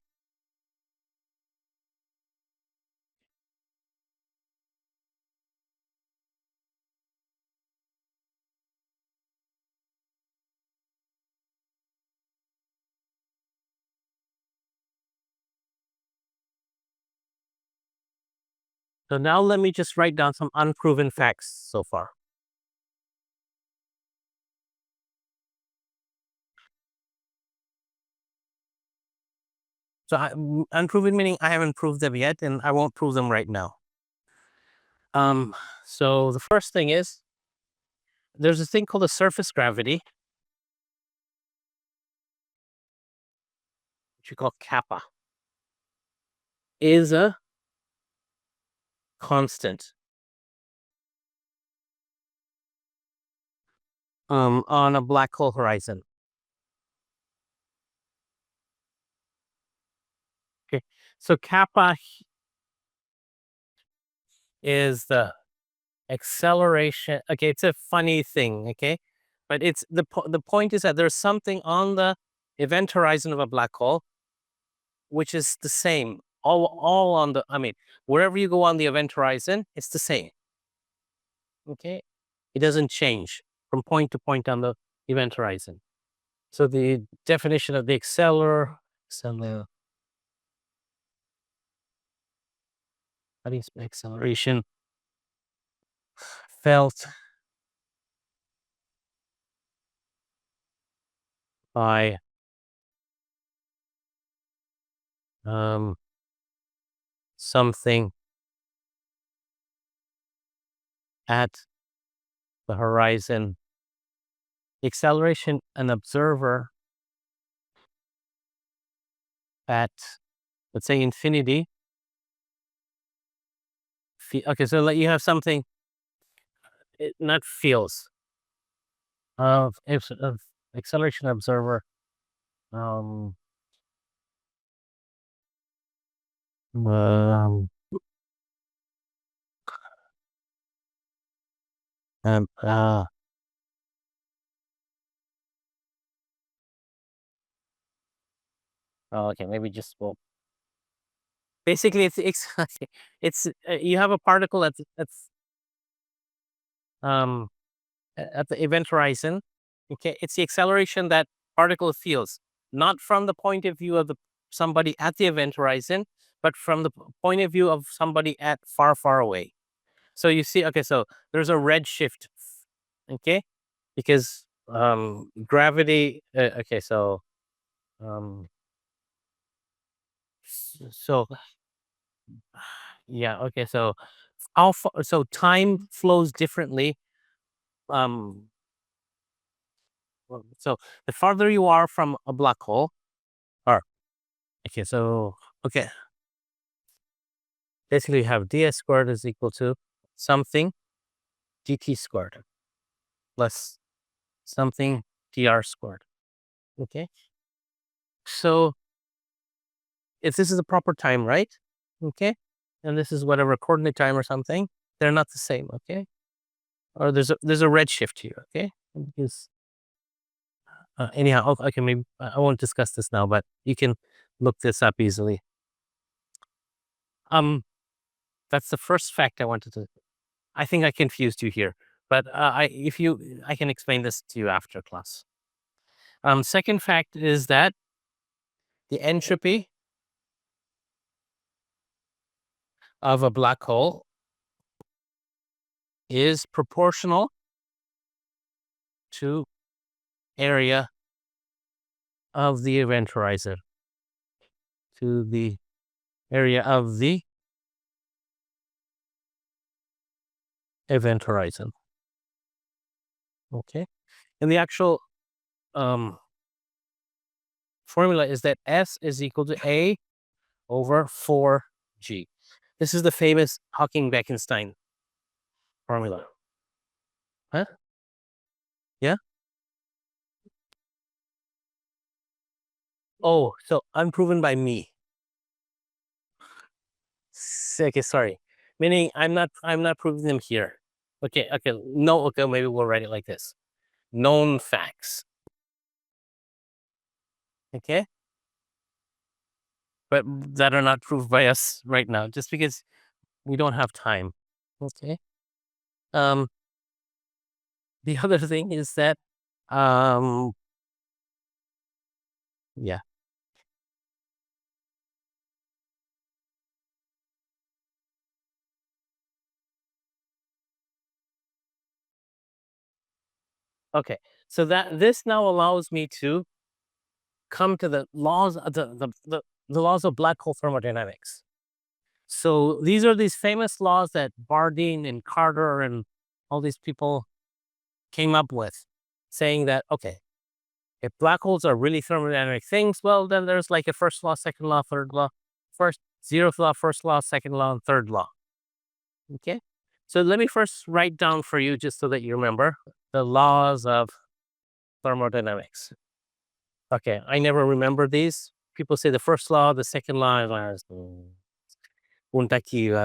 So now let me just write down some unproven facts so far. So unproven meaning I haven't proved them yet, and I won't prove them right now. Um, so the first thing is there's a thing called a surface gravity, which you call kappa, is a constant on a black hole horizon. Okay, so kappa is the acceleration. Okay, it's a funny thing. Okay, but it's the point is that there's something on the event horizon of a black hole which is the same all on the. I mean, wherever you go on the event horizon, it's the same. Okay, it doesn't change from point to point on the event horizon. So the definition of the accelerator, how do you spell acceleration? Felt by um, something at the horizon. The acceleration an observer at, let's say, infinity Okay, so like you have something, not fields of acceleration observer. Um, um, um, uh, okay, maybe just, well, basically it's you have a particle that's um at the event horizon. Okay, it's the acceleration that particle feels, not from the point of view of the somebody at the event horizon, but from the point of view of somebody at far, far away. So you see, okay, so there's a red shift, okay, because gravity. Okay, so um, so yeah, okay, so how far, so time flows differently. Um, so the farther you are from a black hole, or okay, so okay, basically you have ds squared is equal to something dt squared plus something dr squared. Okay, so if this is the proper time, right? Okay, and this is whatever coordinate time or something, they're not the same. Okay, or there's a red shift here. Okay, because anyhow, okay, maybe I won't discuss this now, but you can look this up easily. Um, that's the first fact I wanted to. I think I confused you here, but I can explain this to you after class. Second fact is that the entropy of a black hole is proportional to area of the event horizon, to the area of the event horizon. Okay, and the actual um, formula is that S is equal to A over 4G. This is the famous Hawking-Bekenstein formula. Huh? Yeah? Oh, so unproven by me. Okay, sorry. Meaning I'm not proving them here. Okay, no, okay, maybe we'll write it like this. Known facts. Okay? But that are not proved by us right now, just because we don't have time. Okay. Um, the other thing is that um yeah. Okay. So that this now allows me to come to the laws of the laws of black hole thermodynamics. So these are these famous laws that Bardeen and Carter and all these people came up with, saying that okay, if black holes are really thermodynamic things, well then there's like a first law, second law, third law, first zeroth law, first law, second law, and third law. Okay. So let me first write down for you, just so that you remember, the laws of thermodynamics. Okay, I never remember these. People say the first law, the second law, and I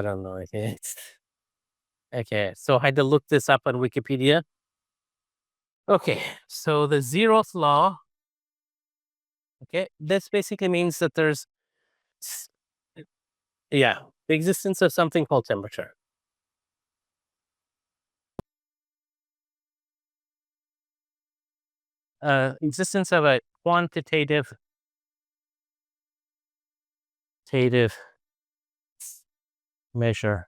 don't know. Okay. Okay, so I had to look this up on Wikipedia. Okay, so the zeroth law, okay, this basically means that there's, yeah, the existence of something called temperature. Existence of a quantitative measure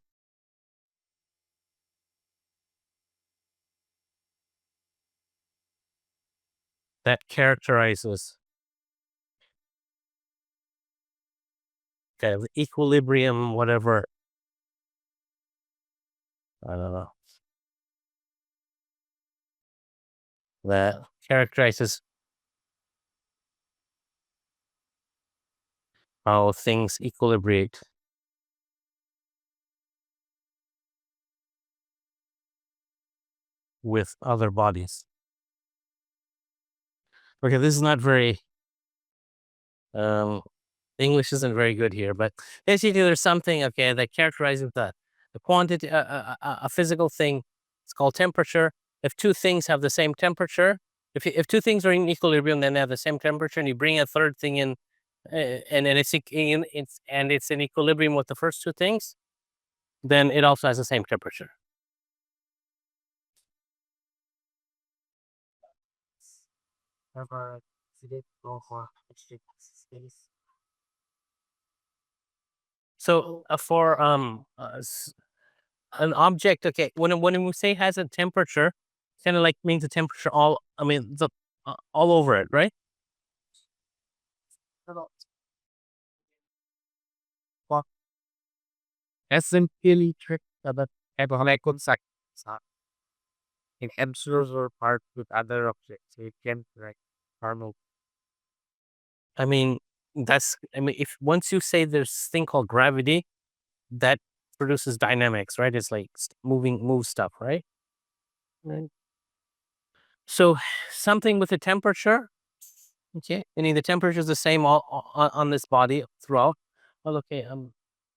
that characterizes kind of equilibrium, whatever. I don't know. That characterizes how things equilibrate. with other bodies. Okay, this is not very, English isn't very good here, but basically there's something, okay, that characterizes the quantity, a physical thing. It's called temperature. If two things have the same temperature, if two things are in equilibrium, then they have the same temperature, and you bring a third thing in, and then it's in equilibrium with the first two things, then it also has the same temperature. Ever did go for space? So for an object, okay, when we say has a temperature, kind of like means the temperature all, I mean, all over it, right? Essentially trick that like contact it absorbs or part with other objects. So it can like thermal. I mean, if once you say there's this thing called gravity, that produces dynamics, right? It's like move stuff, right? Right. So something with a temperature, okay, meaning the temperature is the same on this body throughout. Well, okay,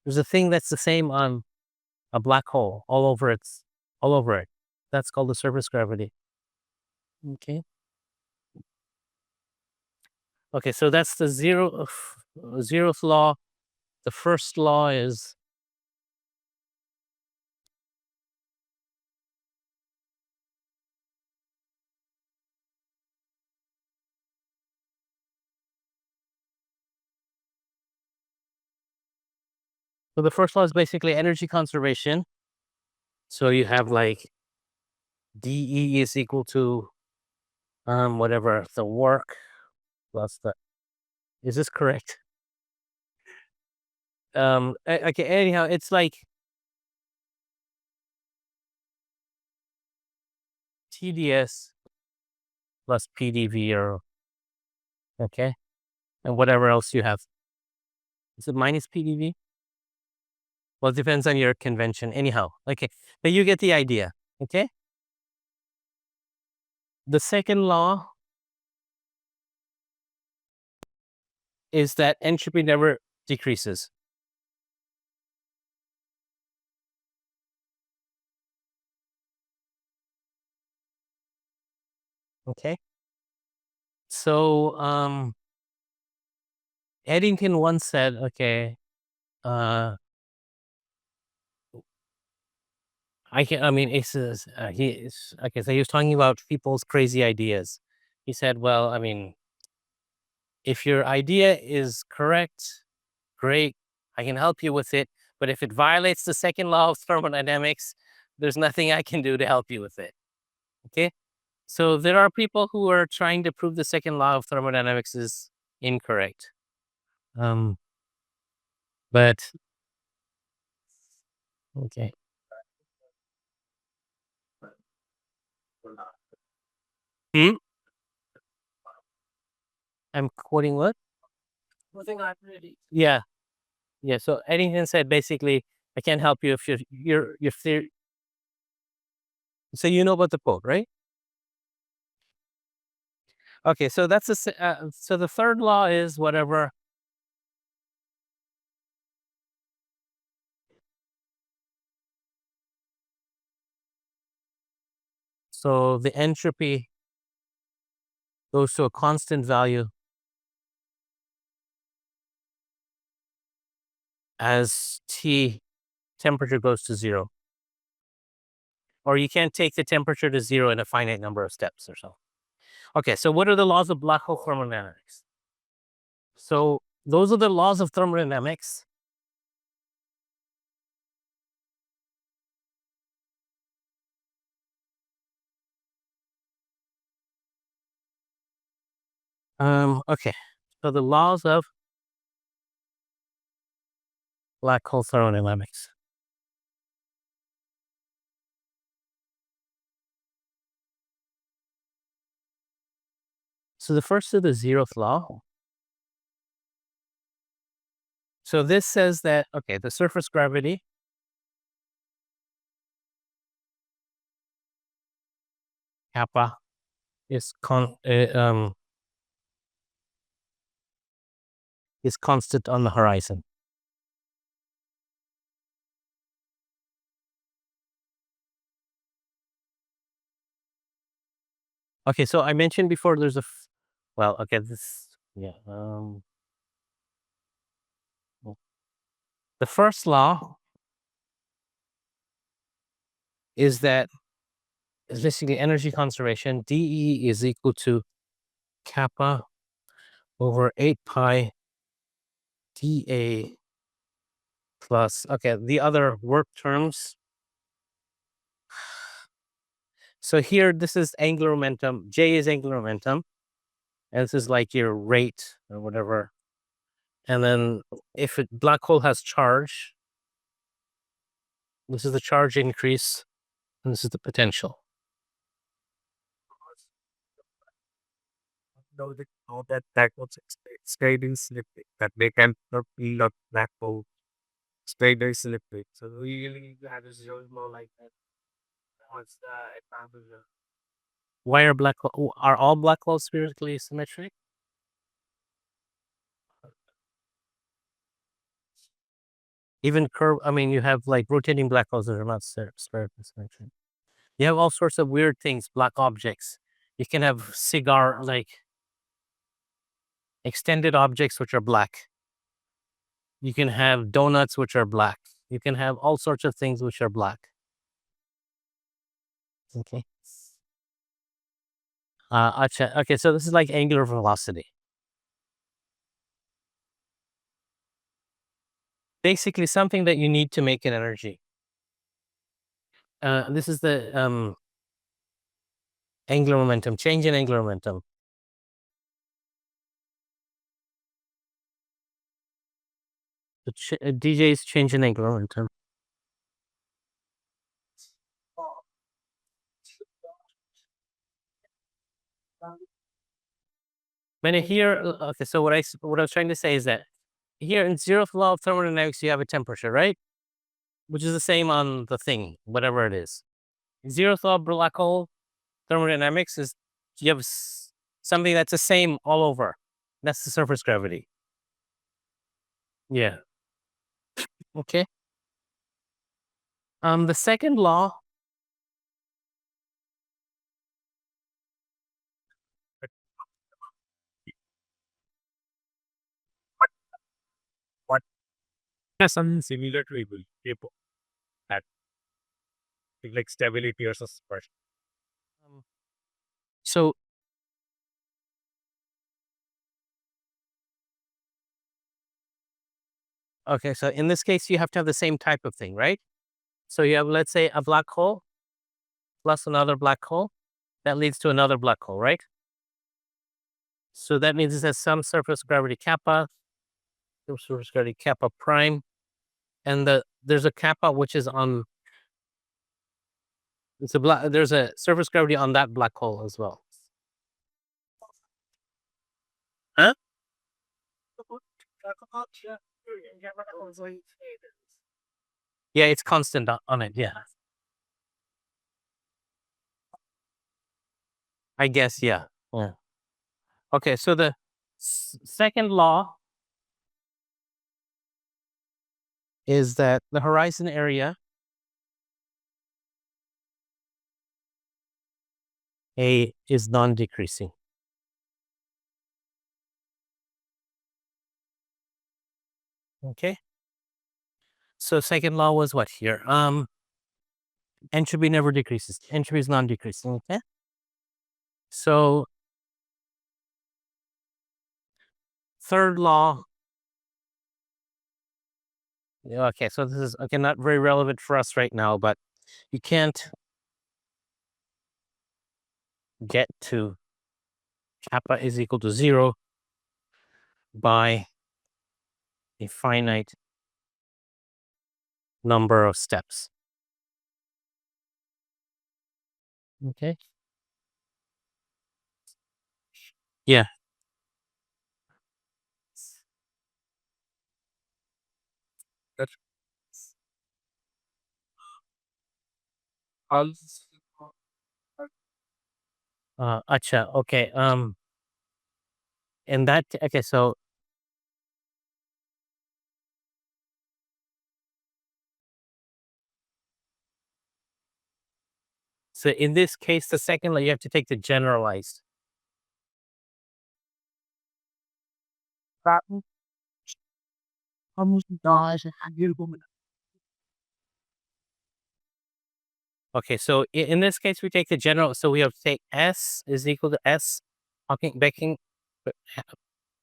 there's a thing that's the same on a black hole all over it. That's called the surface gravity. Okay. Okay, so that's the zeroth law. The first law is, so the first law is basically energy conservation. So you have like dE is equal to whatever the work plus the, is this correct? Okay, anyhow, it's like TDS plus PDV, or okay, and whatever else you have. Is it minus PDV? Well, it depends on your convention. Anyhow, okay, but you get the idea. Okay. The second law is that entropy never decreases. Okay. So Eddington once said, okay, uh I mean, it's he is okay. So he was talking about people's crazy ideas. He said, "Well, I mean, if your idea is correct, great, I can help you with it. But if it violates the second law of thermodynamics, there's nothing I can do to help you with it." Okay. So there are people who are trying to prove the second law of thermodynamics is incorrect. Um, but okay, hmm? I'm quoting what? Yeah, yeah. So Eddington said basically, I can't help you if your theory. So you know about the quote, right? Okay, so that's so the third law is whatever. So the entropy goes to a constant value as T temperature goes to zero. Or you can't take the temperature to zero in a finite number of steps or so. Okay, so what are the laws of black hole thermodynamics? So those are the laws of thermodynamics. Okay. So the laws of black hole thermodynamics. So the first is the zeroth law. So this says that, okay, the surface gravity kappa is constant on the horizon. Okay, so I mentioned before there's the first law is that is basically energy conservation. dE is equal to kappa over 8 pi dA plus, okay, the other work terms. So here, this is angular momentum. J is angular momentum. And this is like your rate or whatever. And then if a black hole has charge, this is the charge increase, and this is the potential. Know that was straight in slipping, that they can feel a black hole straight in slipping. So we really have a zero more like that. What's the advantage of Why are all black holes spherically symmetric? Even you have like rotating black holes that are not spherically symmetric. You have all sorts of weird things, black objects. You can have cigar, like extended objects, which are black. You can have donuts, which are black. You can have all sorts of things which are black. Okay. Okay, so this is like angular velocity. Basically, something that you need to make an energy. This is the angular momentum, change in angular momentum. DJ is change in angular momentum. When here, okay, so what I was trying to say is that here in zeroth law of thermodynamics, you have a temperature, right? Which is the same on the thing, whatever it is. Zeroth law of black hole thermodynamics is you have something that's the same all over. That's the surface gravity. Yeah. Okay. The second law. what has something similar to able that like stability or suspension. So okay, so in this case, you have to have the same type of thing, right? So you have, let's say, a black hole plus another black hole that leads to another black hole, right? So that means it has some surface gravity kappa, surface gravity kappa prime, and there's a kappa which is on. There's a surface gravity on that black hole as well. Huh? Yeah, it's constant on it. Yeah, I guess. Yeah. Yeah. Okay, so the second law is that the horizon area A is non-decreasing. Okay. So second law was what here? Entropy never decreases. Entropy is non-decreasing. Okay. So third law. Okay, so this is not very relevant for us right now, but you can't get to kappa is equal to 0 by a finite number of steps. Okay. Yeah. That's all Acha. Okay. And that okay. So in this case, the second layer you have to take the generalized. Okay, so in this case, we take the general. So we have to take S is equal to S Hawking Be-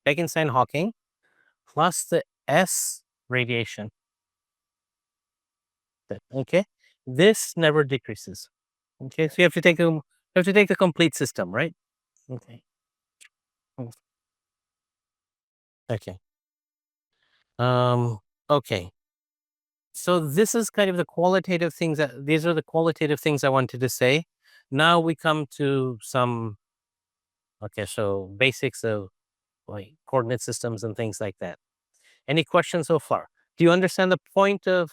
Bekenstein Hawking plus the S radiation. Okay, this never decreases. Okay, so you have to take the complete system, right? Okay. Mm, okay. Um. Okay. So this is kind of the qualitative things that these are the qualitative things I wanted to say. Now we come to some so basics of like coordinate systems and things like that. Any questions so far? Do you understand the point of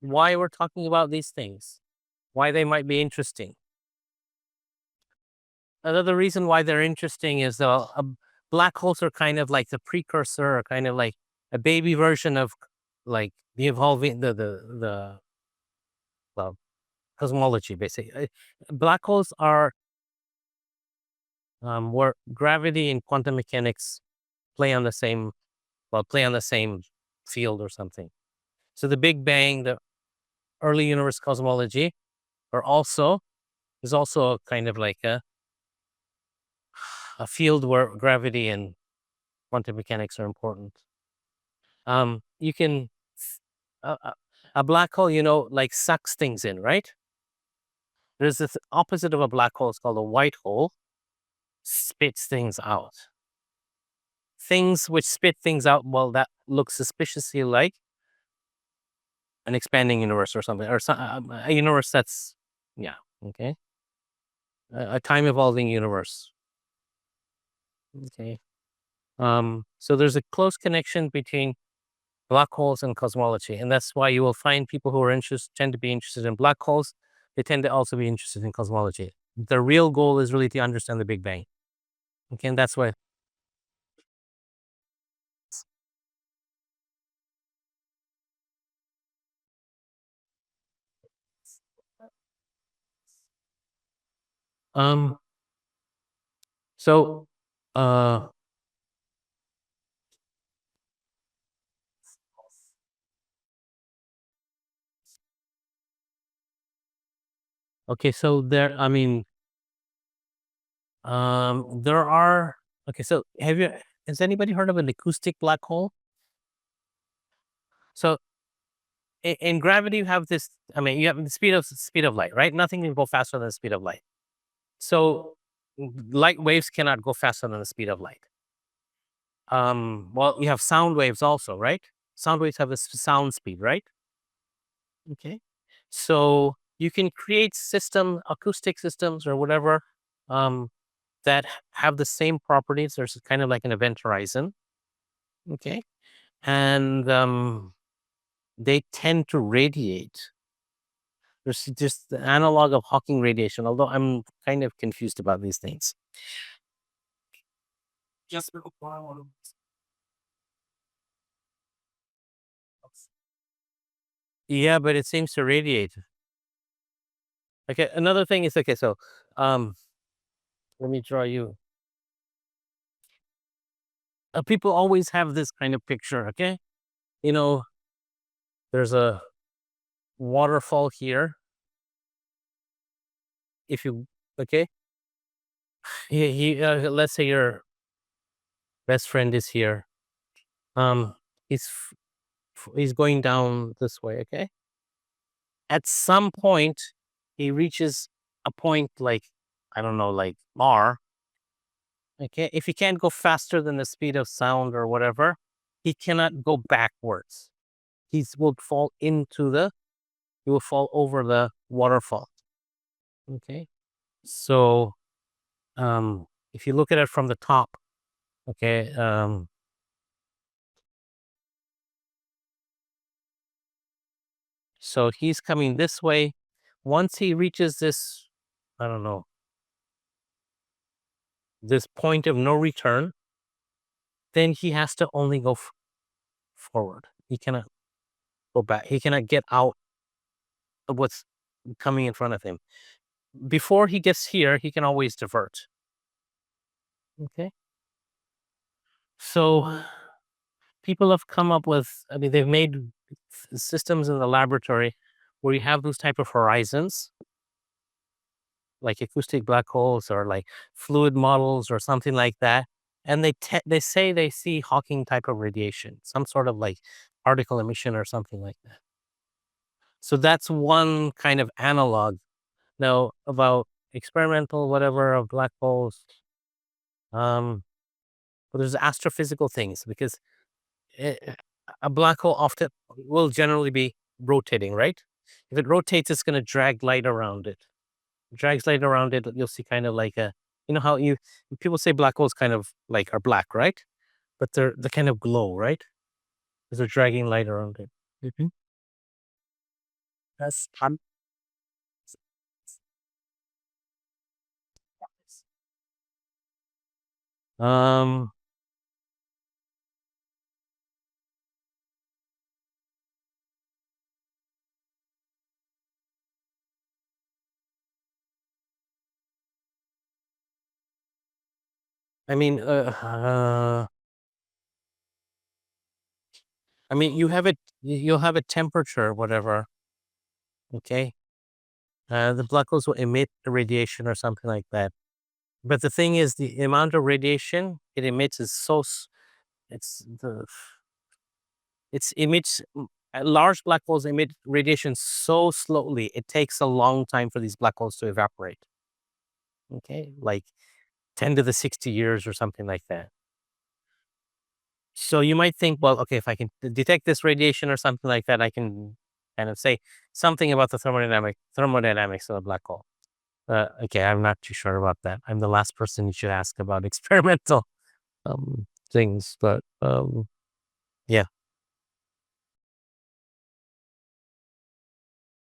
why we're talking about these things? Why they might be interesting? Another reason why they're interesting is black holes are kind of like the precursor, or kind of like a baby version of like the evolving the well, cosmology. Basically, black holes are where gravity and quantum mechanics play on the same play on the same field or something. So the Big Bang, the early universe cosmology, are also is also kind of like a field where gravity and quantum mechanics are important. You can a black hole, like sucks things in, right? There's this opposite of a black hole. It's called a white hole. Spits things out. Things which spit things out, well, that looks suspiciously like an expanding universe or something, or a universe that's, yeah, okay, a time evolving universe. Okay. So there's a close connection between black holes and cosmology, and that's why you will find people who are tend to be interested in black holes. They tend to also be interested in cosmology. The real goal is really to understand the Big Bang. Okay, and that's why. Um. So, uh. Okay. So there. I mean. There are. Okay. So have you? Has anybody heard of an acoustic black hole? So in gravity, you have this. I mean, you have the speed of light, right? Nothing can go faster than the speed of light. So light waves cannot go faster than the speed of light. Well, you have sound waves also, right? Sound waves have this sound speed, right? Okay. So you can create acoustic systems or whatever, um, that have the same properties. There's kind of like an event horizon. Okay. And they tend to radiate. There's just the analog of Hawking radiation, although I'm kind of confused about these things. Yeah, but it seems to radiate. Okay. Another thing is okay. So, um, let me draw you. People always have this kind of picture. Okay. You know, there's a waterfall here. If you okay, let's say your best friend is here. Um, he's going down this way. Okay. At some point, he reaches a point like I don't know, like R. Okay. If he can't go faster than the speed of sound or whatever, he cannot go backwards. He will fall over the waterfall. Okay. So if you look at it from the top, okay, so he's coming this way. Once he reaches this, I don't know, this point of no return, then he has to only go forward. He cannot go back. He cannot get out of what's coming in front of him. Before he gets here, he can always divert. Okay. So people have come up with, I mean, they've made systems in the laboratory where you have those type of horizons, like acoustic black holes or like fluid models or something like that. And they say they see Hawking type of radiation, some sort of like particle emission or something like that. So that's one kind of analog. Now about experimental whatever of black holes, but there's astrophysical things because a black hole often will generally be rotating, right? If it rotates, it's going to drag light around it. Drags light around it, you'll see kind of like a, you know how people say black holes kind of like are black, right? But they kind of glow, right? Because they're dragging light around it. Mhm. That's um. I mean, I mean, you'll have a temperature, whatever. Okay, the black holes will emit the radiation or something like that. But the thing is, the amount of radiation it emits is it's the it's emits large black holes emit radiation so slowly. It takes a long time for these black holes to evaporate. Okay, like 10 to the 60 years or something like that. So you might think, well, okay, if I can detect this radiation or something like that, I can kind of say something about the thermodynamics of a black hole. Okay, I'm not too sure about that. I'm the last person you should ask about experimental things, but yeah.